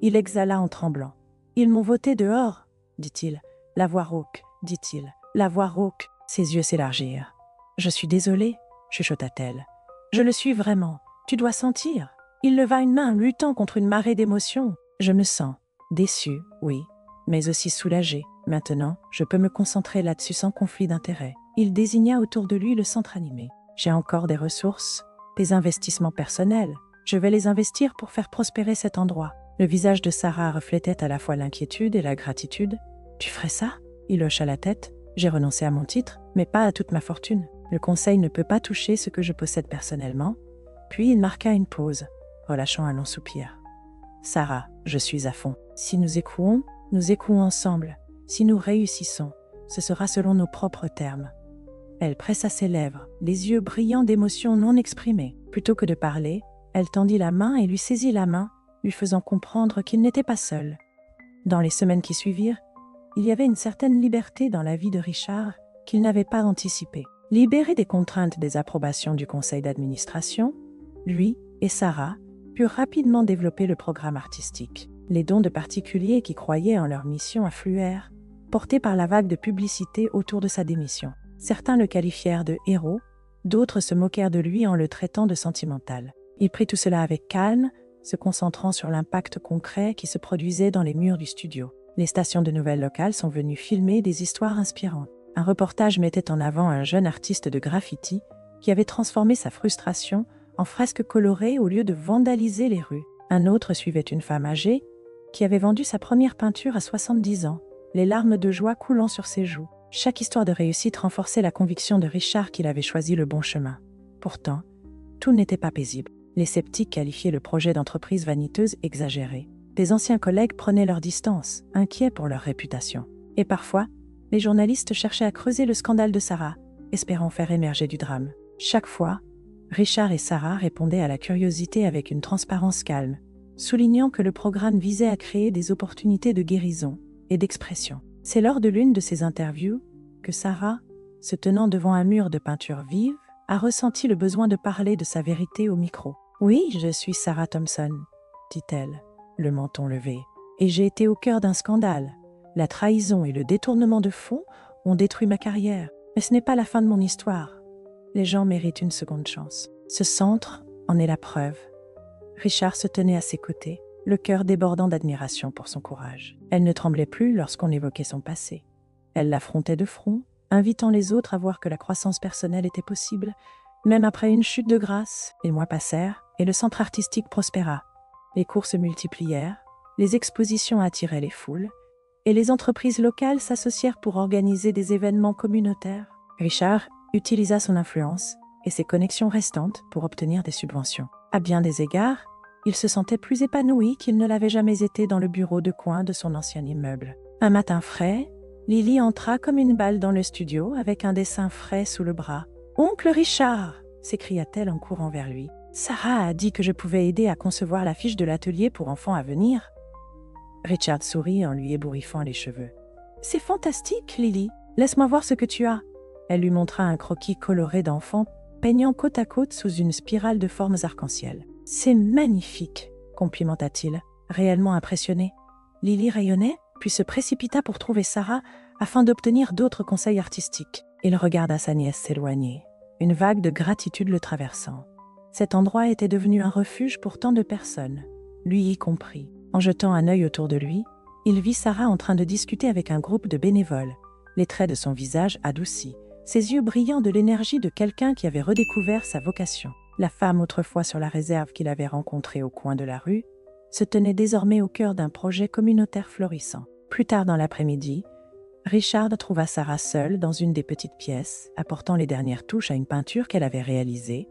Il exhala en tremblant. « Ils m'ont voté dehors, dit-il. La voix rauque, dit-il. La voix rauque. » Ses yeux s'élargirent. « Je suis désolée, chuchota-t-elle. Je le suis vraiment. Tu dois sentir. » Il leva une main, luttant contre une marée d'émotions. « Je me sens déçue, oui, mais aussi soulagée. Maintenant, je peux me concentrer là-dessus sans conflit d'intérêts. » Il désigna autour de lui le centre animé. « J'ai encore des ressources, des investissements personnels. Je vais les investir pour faire prospérer cet endroit. » Le visage de Sarah reflétait à la fois l'inquiétude et la gratitude. « Tu ferais ça ?» Il hocha la tête. « J'ai renoncé à mon titre, mais pas à toute ma fortune. Le conseil ne peut pas toucher ce que je possède personnellement. » Puis il marqua une pause, relâchant un long soupir. « Sarah, je suis à fond. Si nous échouons ensemble. Si nous réussissons, ce sera selon nos propres termes. » Elle pressa ses lèvres, les yeux brillants d'émotions non exprimées. Plutôt que de parler, elle tendit la main et lui saisit la main, lui faisant comprendre qu'il n'était pas seul. Dans les semaines qui suivirent, il y avait une certaine liberté dans la vie de Richard qu'il n'avait pas anticipée. Libérés des contraintes des approbations du conseil d'administration, lui et Sarah purent rapidement développer le programme artistique. Les dons de particuliers qui croyaient en leur mission affluèrent, portés par la vague de publicité autour de sa démission. Certains le qualifièrent de héros, d'autres se moquèrent de lui en le traitant de sentimental. Il prit tout cela avec calme, se concentrant sur l'impact concret qui se produisait dans les murs du studio. Les stations de nouvelles locales sont venues filmer des histoires inspirantes. Un reportage mettait en avant un jeune artiste de graffiti qui avait transformé sa frustration en fresques colorées au lieu de vandaliser les rues. Un autre suivait une femme âgée qui avait vendu sa première peinture à 70 ans, les larmes de joie coulant sur ses joues. Chaque histoire de réussite renforçait la conviction de Richard qu'il avait choisi le bon chemin. Pourtant, tout n'était pas paisible. Les sceptiques qualifiaient le projet d'entreprise vaniteuse exagéré. Des anciens collègues prenaient leur distance, inquiets pour leur réputation. Et parfois, les journalistes cherchaient à creuser le scandale de Sarah, espérant faire émerger du drame. Chaque fois, Richard et Sarah répondaient à la curiosité avec une transparence calme, soulignant que le programme visait à créer des opportunités de guérison et d'expression. C'est lors de l'une de ces interviews que Sarah, se tenant devant un mur de peinture vive, a ressenti le besoin de parler de sa vérité au micro. « Oui, je suis Sarah Thompson, » dit-elle, le menton levé, « et j'ai été au cœur d'un scandale. La trahison et le détournement de fonds ont détruit ma carrière, mais ce n'est pas la fin de mon histoire. Les gens méritent une seconde chance. » Ce centre en est la preuve. Richard se tenait à ses côtés, le cœur débordant d'admiration pour son courage. Elle ne tremblait plus lorsqu'on évoquait son passé. Elle l'affrontait de front, invitant les autres à voir que la croissance personnelle était possible. Même après une chute de grâce, les mois passèrent et le centre artistique prospéra. Les cours se multiplièrent, les expositions attiraient les foules, et les entreprises locales s'associèrent pour organiser des événements communautaires. Richard utilisa son influence et ses connexions restantes pour obtenir des subventions. À bien des égards, il se sentait plus épanoui qu'il ne l'avait jamais été dans le bureau de coin de son ancien immeuble. Un matin frais, Lily entra comme une balle dans le studio avec un dessin frais sous le bras. « Oncle Richard !» s'écria-t-elle en courant vers lui. « Sarah a dit que je pouvais aider à concevoir l'affiche de l'atelier pour enfants à venir. » Richard sourit en lui ébouriffant les cheveux. « C'est fantastique, Lily. Laisse-moi voir ce que tu as. » Elle lui montra un croquis coloré d'enfant peignant côte à côte sous une spirale de formes arc-en-ciel. « C'est magnifique !» complimenta-t-il, réellement impressionné. Lily rayonnait, puis se précipita pour trouver Sarah afin d'obtenir d'autres conseils artistiques. Il regarda sa nièce s'éloigner, une vague de gratitude le traversant. Cet endroit était devenu un refuge pour tant de personnes, lui y compris. En jetant un œil autour de lui, il vit Sarah en train de discuter avec un groupe de bénévoles, les traits de son visage adoucis, ses yeux brillant de l'énergie de quelqu'un qui avait redécouvert sa vocation. La femme autrefois sur la réserve qu'il avait rencontrée au coin de la rue se tenait désormais au cœur d'un projet communautaire florissant. Plus tard dans l'après-midi, Richard trouva Sarah seule dans une des petites pièces, apportant les dernières touches à une peinture qu'elle avait réalisée,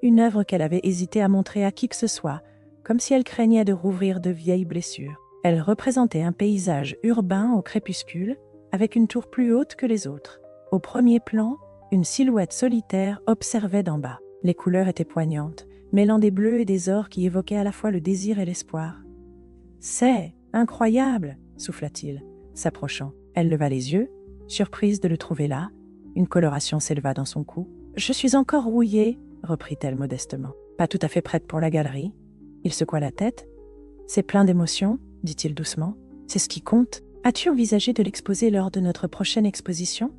une œuvre qu'elle avait hésité à montrer à qui que ce soit, comme si elle craignait de rouvrir de vieilles blessures. Elle représentait un paysage urbain au crépuscule, avec une tour plus haute que les autres. Au premier plan, une silhouette solitaire observait d'en bas. Les couleurs étaient poignantes, mêlant des bleus et des ors qui évoquaient à la fois le désir et l'espoir. « C'est incroyable !» souffla-t-il, s'approchant. Elle leva les yeux, surprise de le trouver là. Une coloration s'éleva dans son cou. « Je suis encore rouillée !» reprit-elle modestement. « Pas tout à fait prête pour la galerie ?» Il secoua la tête. « C'est plein d'émotions, dit-il doucement. C'est ce qui compte. As-tu envisagé de l'exposer lors de notre prochaine exposition ?»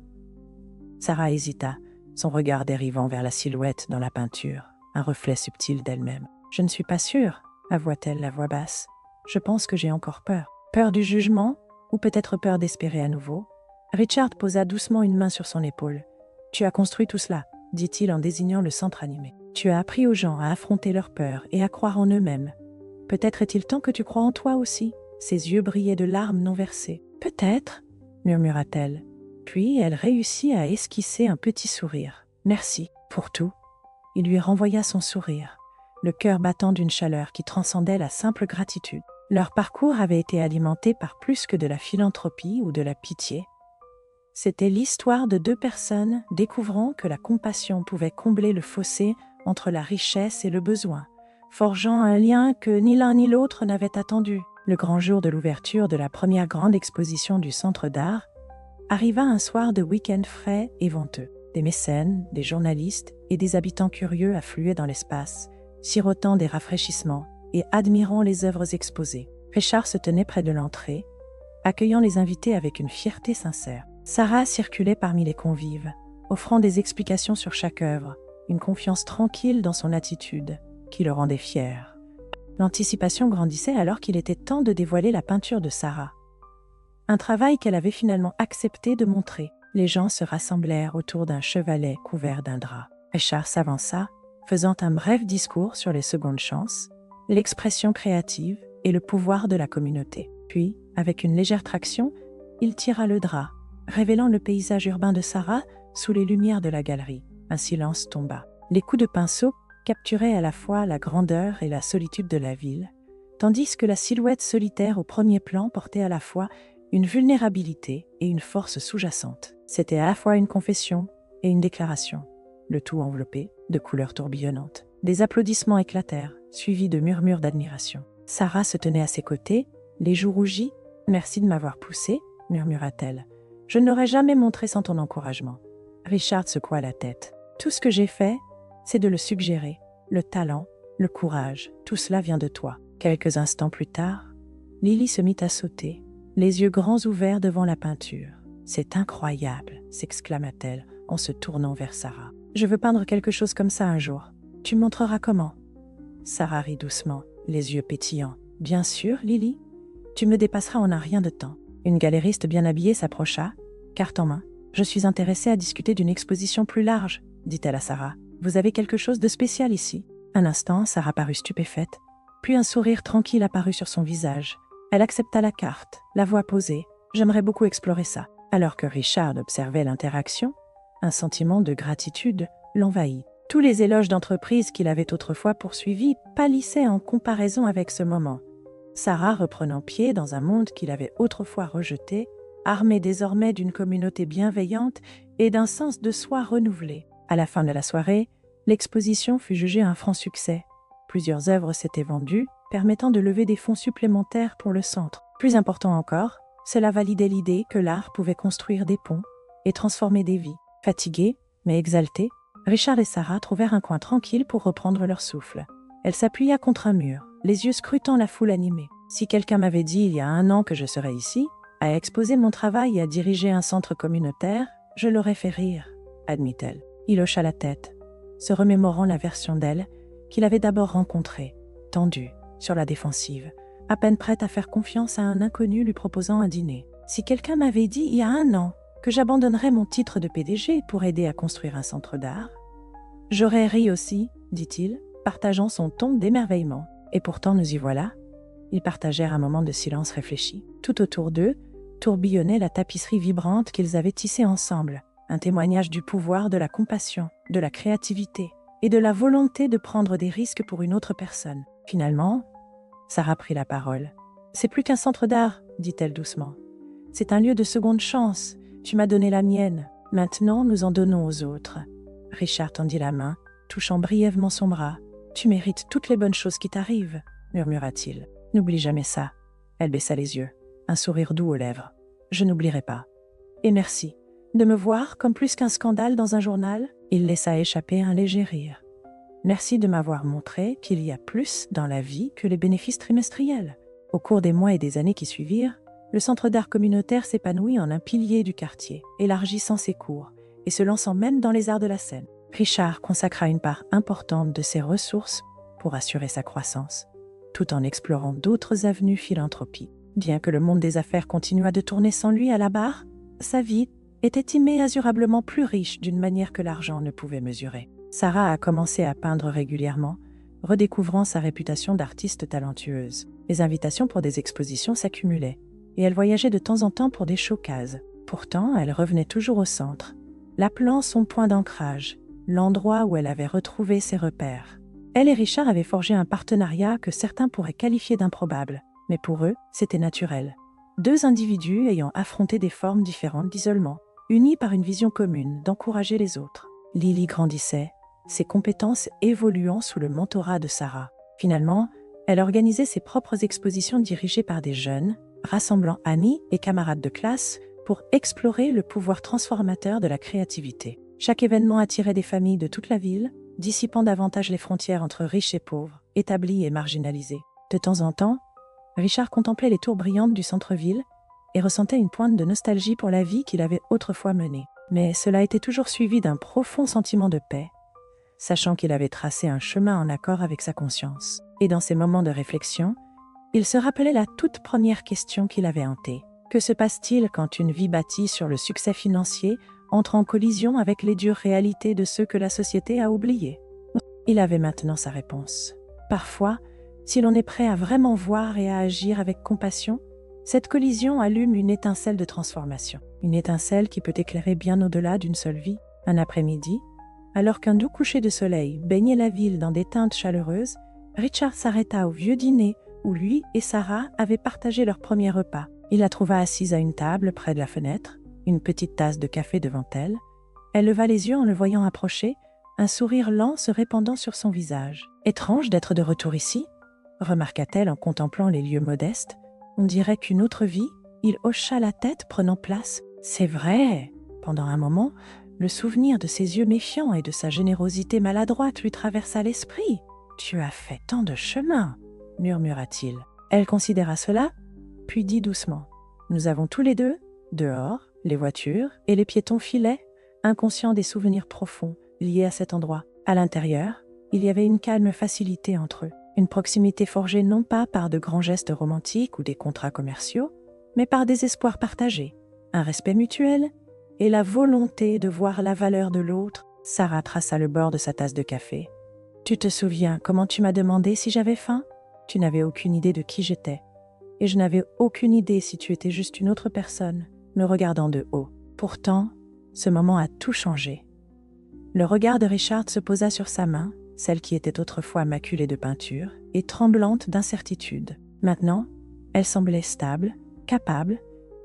Sarah hésita, son regard dérivant vers la silhouette dans la peinture, un reflet subtil d'elle-même. « Je ne suis pas sûre, avoua-t-elle à voix basse. Je pense que j'ai encore peur. Peur du jugement, ou peut-être peur d'espérer à nouveau. » Richard posa doucement une main sur son épaule. « Tu as construit tout cela, dit-il en désignant le centre animé. Tu as appris aux gens à affronter leurs peurs et à croire en eux-mêmes. Peut-être est-il temps que tu crois en toi aussi. » Ses yeux brillaient de larmes non versées. « Peut-être, murmura-t-elle. Puis elle réussit à esquisser un petit sourire. « Merci pour tout. » Il lui renvoya son sourire, le cœur battant d'une chaleur qui transcendait la simple gratitude. Leur parcours avait été alimenté par plus que de la philanthropie ou de la pitié. C'était l'histoire de deux personnes découvrant que la compassion pouvait combler le fossé entre la richesse et le besoin, forgeant un lien que ni l'un ni l'autre n'avait attendu. Le grand jour de l'ouverture de la première grande exposition du Centre d'art arriva un soir de week-end frais et venteux. Des mécènes, des journalistes et des habitants curieux affluaient dans l'espace, sirotant des rafraîchissements et admirant les œuvres exposées. Richard se tenait près de l'entrée, accueillant les invités avec une fierté sincère. Sarah circulait parmi les convives, offrant des explications sur chaque œuvre, une confiance tranquille dans son attitude, qui le rendait fier. L'anticipation grandissait alors qu'il était temps de dévoiler la peinture de Sarah. Un travail qu'elle avait finalement accepté de montrer. Les gens se rassemblèrent autour d'un chevalet couvert d'un drap. Richard s'avança, faisant un bref discours sur les secondes chances, l'expression créative et le pouvoir de la communauté. Puis, avec une légère traction, il tira le drap, révélant le paysage urbain de Sarah sous les lumières de la galerie. Un silence tomba. Les coups de pinceau capturaient à la fois la grandeur et la solitude de la ville, tandis que la silhouette solitaire au premier plan portait à la fois une vulnérabilité et une force sous-jacente. C'était à la fois une confession et une déclaration, le tout enveloppé de couleurs tourbillonnantes. Des applaudissements éclatèrent, suivis de murmures d'admiration. Sarah se tenait à ses côtés, les joues rougies. « Merci de m'avoir poussée » murmura-t-elle. « Je ne l'aurais jamais montré sans ton encouragement. » Richard secoua la tête. « Tout ce que j'ai fait, c'est de le suggérer. Le talent, le courage, tout cela vient de toi. » Quelques instants plus tard, Lily se mit à sauter, les yeux grands ouverts devant la peinture. « C'est incroyable !» s'exclama-t-elle en se tournant vers Sarah. « Je veux peindre quelque chose comme ça un jour. Tu me montreras comment ?» Sarah rit doucement, les yeux pétillants. « Bien sûr, Lily. Tu me dépasseras en un rien de temps. » Une galériste bien habillée s'approcha, carte en main. « Je suis intéressée à discuter d'une exposition plus large, » dit-elle à Sarah. « Vous avez quelque chose de spécial ici ?» Un instant, Sarah parut stupéfaite, puis un sourire tranquille apparut sur son visage. Elle accepta la carte, la voix posée. « J'aimerais beaucoup explorer ça. » Alors que Richard observait l'interaction, un sentiment de gratitude l'envahit. Tous les éloges d'entreprise qu'il avait autrefois poursuivis pâlissaient en comparaison avec ce moment. Sarah reprenant pied dans un monde qu'il avait autrefois rejeté, armée désormais d'une communauté bienveillante et d'un sens de soi renouvelé. À la fin de la soirée, l'exposition fut jugée un franc succès. Plusieurs œuvres s'étaient vendues, permettant de lever des fonds supplémentaires pour le centre. Plus important encore, cela validait l'idée que l'art pouvait construire des ponts et transformer des vies. Fatigués, mais exaltés, Richard et Sarah trouvèrent un coin tranquille pour reprendre leur souffle. Elle s'appuya contre un mur, les yeux scrutant la foule animée. « Si quelqu'un m'avait dit il y a 1 an que je serais ici, à exposer mon travail et à diriger un centre communautaire, je l'aurais fait rire, » admit-elle. Il hocha la tête, se remémorant la version d'elle qu'il avait d'abord rencontrée, tendue, sur la défensive, à peine prête à faire confiance à un inconnu lui proposant un dîner. Si quelqu'un m'avait dit il y a 1 an que j'abandonnerais mon titre de PDG pour aider à construire un centre d'art, j'aurais ri aussi, dit-il, partageant son ton d'émerveillement. Et pourtant nous y voilà. Ils partagèrent un moment de silence réfléchi. Tout autour d'eux tourbillonnait la tapisserie vibrante qu'ils avaient tissée ensemble, un témoignage du pouvoir de la compassion, de la créativité et de la volonté de prendre des risques pour une autre personne. Finalement, Sarah prit la parole. « C'est plus qu'un centre d'art, dit-elle doucement. C'est un lieu de seconde chance. Tu m'as donné la mienne. Maintenant, nous en donnons aux autres. » Richard tendit la main, touchant brièvement son bras. « Tu mérites toutes les bonnes choses qui t'arrivent, » murmura-t-il. « N'oublie jamais ça. » Elle baissa les yeux, un sourire doux aux lèvres. « Je n'oublierai pas. Et merci. De me voir comme plus qu'un scandale dans un journal ?» Il laissa échapper un léger rire. « Merci de m'avoir montré qu'il y a plus dans la vie que les bénéfices trimestriels. » Au cours des mois et des années qui suivirent, le centre d'art communautaire s'épanouit en un pilier du quartier, élargissant ses cours et se lançant même dans les arts de la scène. Richard consacra une part importante de ses ressources pour assurer sa croissance, tout en explorant d'autres avenues philanthropiques. Bien que le monde des affaires continuât de tourner sans lui à la barre, sa vie était immesurablement plus riche d'une manière que l'argent ne pouvait mesurer. Sarah a commencé à peindre régulièrement, redécouvrant sa réputation d'artiste talentueuse. Les invitations pour des expositions s'accumulaient, et elle voyageait de temps en temps pour des showcases. Pourtant, elle revenait toujours au centre, l'appelant son point d'ancrage, l'endroit où elle avait retrouvé ses repères. Elle et Richard avaient forgé un partenariat que certains pourraient qualifier d'improbable, mais pour eux, c'était naturel. 2 individus ayant affronté des formes différentes d'isolement, unis par une vision commune d'encourager les autres. Lily grandissait, ses compétences évoluant sous le mentorat de Sarah. Finalement, elle organisait ses propres expositions dirigées par des jeunes, rassemblant amis et camarades de classe pour explorer le pouvoir transformateur de la créativité. Chaque événement attirait des familles de toute la ville, dissipant davantage les frontières entre riches et pauvres, établis et marginalisés. De temps en temps, Richard contemplait les tours brillantes du centre-ville et ressentait une pointe de nostalgie pour la vie qu'il avait autrefois menée. Mais cela était toujours suivi d'un profond sentiment de paix, sachant qu'il avait tracé un chemin en accord avec sa conscience. Et dans ces moments de réflexion, il se rappelait la toute première question qu'il avait hantée. Que se passe-t-il quand une vie bâtie sur le succès financier entre en collision avec les dures réalités de ceux que la société a oubliés? Il avait maintenant sa réponse. Parfois, si l'on est prêt à vraiment voir et à agir avec compassion, cette collision allume une étincelle de transformation. Une étincelle qui peut éclairer bien au-delà d'une seule vie. Un après-midi, alors qu'un doux coucher de soleil baignait la ville dans des teintes chaleureuses, Richard s'arrêta au vieux dîner où lui et Sarah avaient partagé leur premier repas. Il la trouva assise à une table près de la fenêtre, une petite tasse de café devant elle. Elle leva les yeux en le voyant approcher, un sourire lent se répandant sur son visage. « Étrange d'être de retour ici ?» remarqua-t-elle en contemplant les lieux modestes. « On dirait qu'une autre vie ?» Il hocha la tête, prenant place. « C'est vrai !» Pendant un moment, le souvenir de ses yeux méfiants et de sa générosité maladroite lui traversa l'esprit. « Tu as fait tant de chemin !» murmura-t-il. Elle considéra cela, puis dit doucement. « Nous avons tous les deux, dehors, les voitures et les piétons filaient, inconscients des souvenirs profonds liés à cet endroit. À l'intérieur, il y avait une calme facilité entre eux, une proximité forgée non pas par de grands gestes romantiques ou des contrats commerciaux, mais par des espoirs partagés, un respect mutuel et la volonté de voir la valeur de l'autre. » Sarah traça le bord de sa tasse de café. « Tu te souviens comment tu m'as demandé si j'avais faim ? Tu n'avais aucune idée de qui j'étais. Et je n'avais aucune idée si tu étais juste une autre personne, me regardant de haut. Pourtant, ce moment a tout changé. » Le regard de Richard se posa sur sa main, celle qui était autrefois maculée de peinture et tremblante d'incertitude. Maintenant, elle semblait stable, capable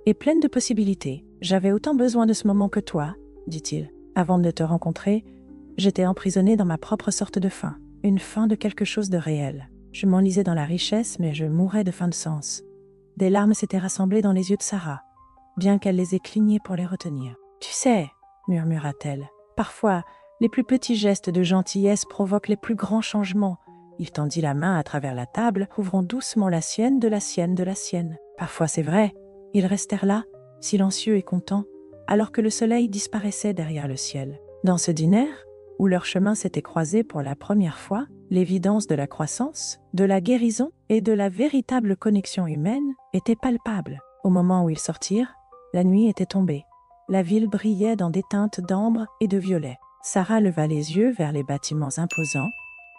et pleine de possibilités. « J'avais autant besoin de ce moment que toi, » dit-il. « Avant de te rencontrer, j'étais emprisonnée dans ma propre sorte de faim, une faim de quelque chose de réel. Je m'enlisais dans la richesse, mais je mourais de faim de sens. » Des larmes s'étaient rassemblées dans les yeux de Sarah, bien qu'elle les ait clignées pour les retenir. « Tu sais, » murmura-t-elle, « parfois, les plus petits gestes de gentillesse provoquent les plus grands changements. » Il tendit la main à travers la table, ouvrant doucement la sienne de la sienne de la sienne. Parfois, c'est vrai, ils restèrent là, silencieux et contents, alors que le soleil disparaissait derrière le ciel. Dans ce dîner, où leurs chemins s'étaient croisés pour la première fois, L'évidence de la croissance, de la guérison et de la véritable connexion humaine était palpable. Au moment où ils sortirent, la nuit était tombée. La ville brillait dans des teintes d'ambre et de violet. Sarah leva les yeux vers les bâtiments imposants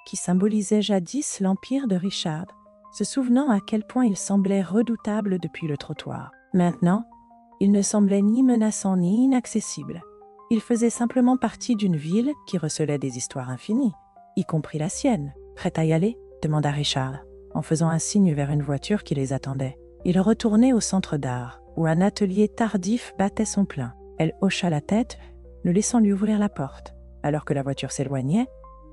qui symbolisaient jadis l'empire de Richard, se souvenant à quel point il semblait redoutable depuis le trottoir. Maintenant, il ne semblait ni menaçant ni inaccessible. Il faisait simplement partie d'une ville qui recelait des histoires infinies, y compris la sienne. « Prête à y aller ?» demanda Richard, en faisant un signe vers une voiture qui les attendait. Il retournait au centre d'art, où un atelier tardif battait son plein. Elle hocha la tête, le laissant lui ouvrir la porte. Alors que la voiture s'éloignait,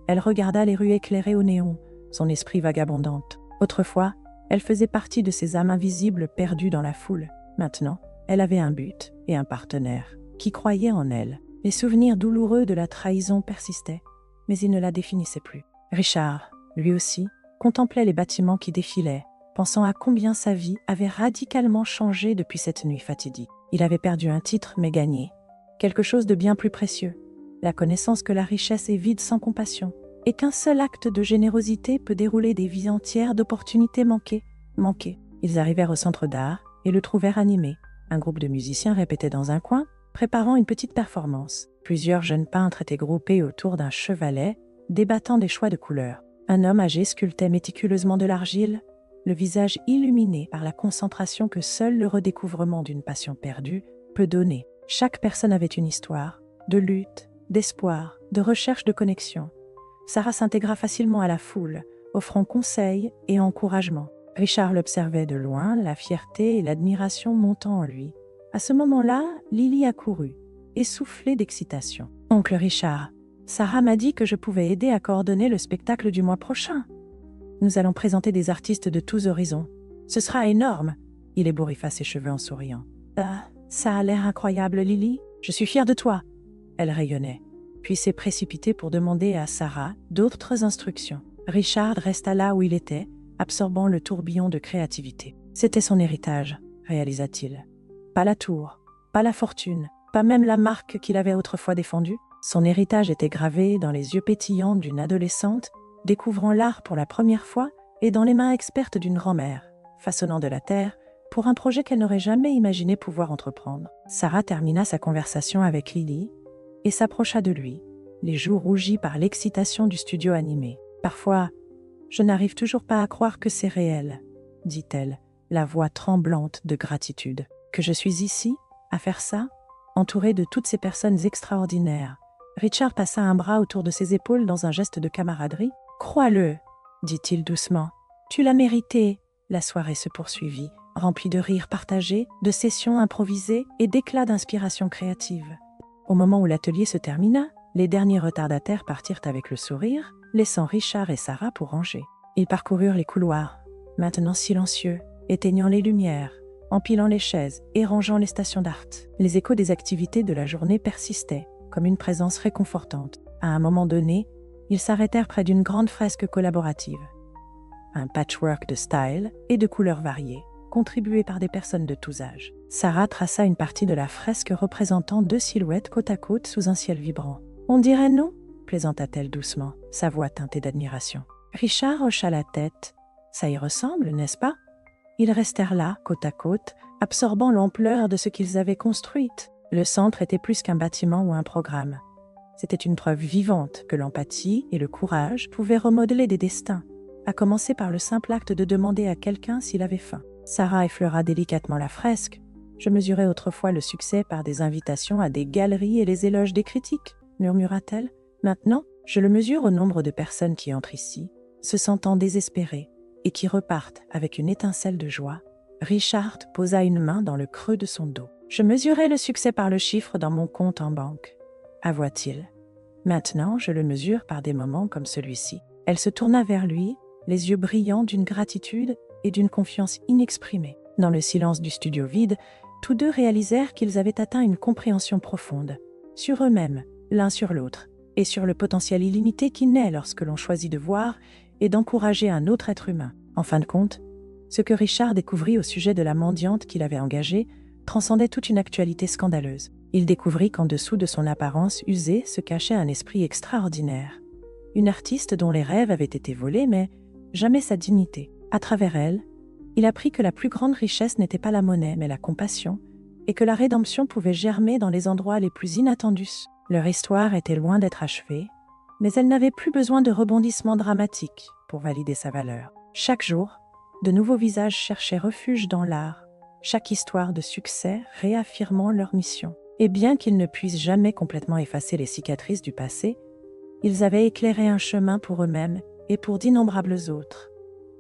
elle regarda les rues éclairées au néon, son esprit vagabondante. Autrefois, elle faisait partie de ces âmes invisibles perdues dans la foule. Maintenant, elle avait un but et un partenaire qui croyait en elle. Les souvenirs douloureux de la trahison persistaient, mais ils ne la définissaient plus. Richard, lui aussi, contemplait les bâtiments qui défilaient, pensant à combien sa vie avait radicalement changé depuis cette nuit fatidique. Il avait perdu un titre, mais gagné quelque chose de bien plus précieux, la connaissance que la richesse est vide sans compassion, et qu'un seul acte de générosité peut dérouler des vies entières d'opportunités manquées. Ils arrivèrent au centre d'art et le trouvèrent animé. Un groupe de musiciens répétait dans un coin, préparant une petite performance. Plusieurs jeunes peintres étaient groupés autour d'un chevalet, débattant des choix de couleurs. Un homme âgé sculptait méticuleusement de l'argile, le visage illuminé par la concentration que seul le redécouvrement d'une passion perdue peut donner. Chaque personne avait une histoire, de lutte, d'espoir, de recherche de connexion. Sarah s'intégra facilement à la foule, offrant conseils et encouragement. Richard l'observait de loin, la fierté et l'admiration montant en lui. À ce moment-là, Lily accourut, essoufflée d'excitation. « Oncle Richard, Sarah m'a dit que je pouvais aider à coordonner le spectacle du mois prochain. Nous allons présenter des artistes de tous horizons. Ce sera énorme !» Il ébouriffa ses cheveux en souriant. « Ça a l'air incroyable, Lily. Je suis fière de toi. » Elle rayonnait, puis s'est précipitée pour demander à Sarah d'autres instructions. Richard resta là où il était, absorbant le tourbillon de créativité. C'était son héritage, réalisa-t-il. Pas la tour, pas la fortune, pas même la marque qu'il avait autrefois défendue. Son héritage était gravé dans les yeux pétillants d'une adolescente, découvrant l'art pour la première fois, et dans les mains expertes d'une grand-mère, façonnant de la terre pour un projet qu'elle n'aurait jamais imaginé pouvoir entreprendre. Sarah termina sa conversation avec Lily et s'approcha de lui, les joues rougies par l'excitation du studio animé. « Parfois, je n'arrive toujours pas à croire que c'est réel, » dit-elle, la voix tremblante de gratitude. « Que je suis ici, à faire ça, entourée de toutes ces personnes extraordinaires. » Richard passa un bras autour de ses épaules dans un geste de camaraderie. « Crois-le, » dit-il doucement. « Tu l'as mérité. » La soirée se poursuivit, remplie de rires partagés, de sessions improvisées et d'éclats d'inspiration créative. Au moment où l'atelier se termina, les derniers retardataires partirent avec le sourire, laissant Richard et Sarah pour ranger. Ils parcoururent les couloirs, maintenant silencieux, éteignant les lumières, empilant les chaises et rangeant les stations d'art. Les échos des activités de la journée persistaient, comme une présence réconfortante. À un moment donné, ils s'arrêtèrent près d'une grande fresque collaborative. Un patchwork de styles et de couleurs variées, contribué par des personnes de tous âges. Sarah traça une partie de la fresque représentant deux silhouettes côte à côte sous un ciel vibrant. « On dirait nous ?» plaisanta-t-elle doucement, sa voix teintée d'admiration. Richard hocha la tête. « Ça y ressemble, n'est-ce pas ?» Ils restèrent là, côte à côte, absorbant l'ampleur de ce qu'ils avaient construit. Le centre était plus qu'un bâtiment ou un programme. C'était une preuve vivante que l'empathie et le courage pouvaient remodeler des destins, à commencer par le simple acte de demander à quelqu'un s'il avait faim. Sarah effleura délicatement la fresque. « Je mesurais autrefois le succès par des invitations à des galeries et les éloges des critiques, » murmura-t-elle. « Maintenant, je le mesure au nombre de personnes qui entrent ici, se sentant désespérées, et qui repartent avec une étincelle de joie. » Richard posa une main dans le creux de son dos. « Je mesurais le succès par le chiffre dans mon compte en banque, » avoua-t-il. « Maintenant, je le mesure par des moments comme celui-ci. » Elle se tourna vers lui, les yeux brillants d'une gratitude et d'une confiance inexprimée. Dans le silence du studio vide, tous deux réalisèrent qu'ils avaient atteint une compréhension profonde, sur eux-mêmes, l'un sur l'autre, et sur le potentiel illimité qui naît lorsque l'on choisit de voir et d'encourager un autre être humain. En fin de compte, ce que Richard découvrit au sujet de la mendiante qu'il avait engagée transcendait toute une actualité scandaleuse. Il découvrit qu'en dessous de son apparence usée se cachait un esprit extraordinaire, une artiste dont les rêves avaient été volés, mais jamais sa dignité. À travers elle, il apprit que la plus grande richesse n'était pas la monnaie, mais la compassion, et que la rédemption pouvait germer dans les endroits les plus inattendus. Leur histoire était loin d'être achevée, mais elle n'avait plus besoin de rebondissements dramatiques pour valider sa valeur. Chaque jour, de nouveaux visages cherchaient refuge dans l'art, chaque histoire de succès réaffirmant leur mission. Et bien qu'ils ne puissent jamais complètement effacer les cicatrices du passé, ils avaient éclairé un chemin pour eux-mêmes et pour d'innombrables autres.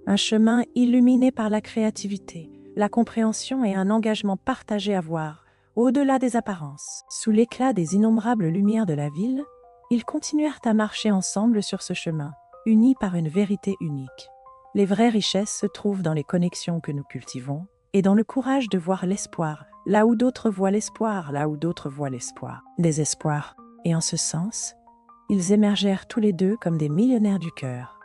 Un chemin illuminé par la créativité, la compréhension et un engagement partagé à voir, au-delà des apparences. Sous l'éclat des innombrables lumières de la ville, ils continuèrent à marcher ensemble sur ce chemin, unis par une vérité unique. Les vraies richesses se trouvent dans les connexions que nous cultivons et dans le courage de voir l'espoir, là où d'autres voient l'espoir, là où d'autres voient l'espoir. Des espoirs. Et en ce sens, ils émergèrent tous les deux comme des millionnaires du cœur,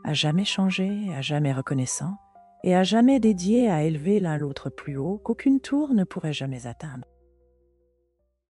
à jamais changés, à jamais reconnaissants, et à jamais dédiés à élever l'un l'autre plus haut qu'aucune tour ne pourrait jamais atteindre.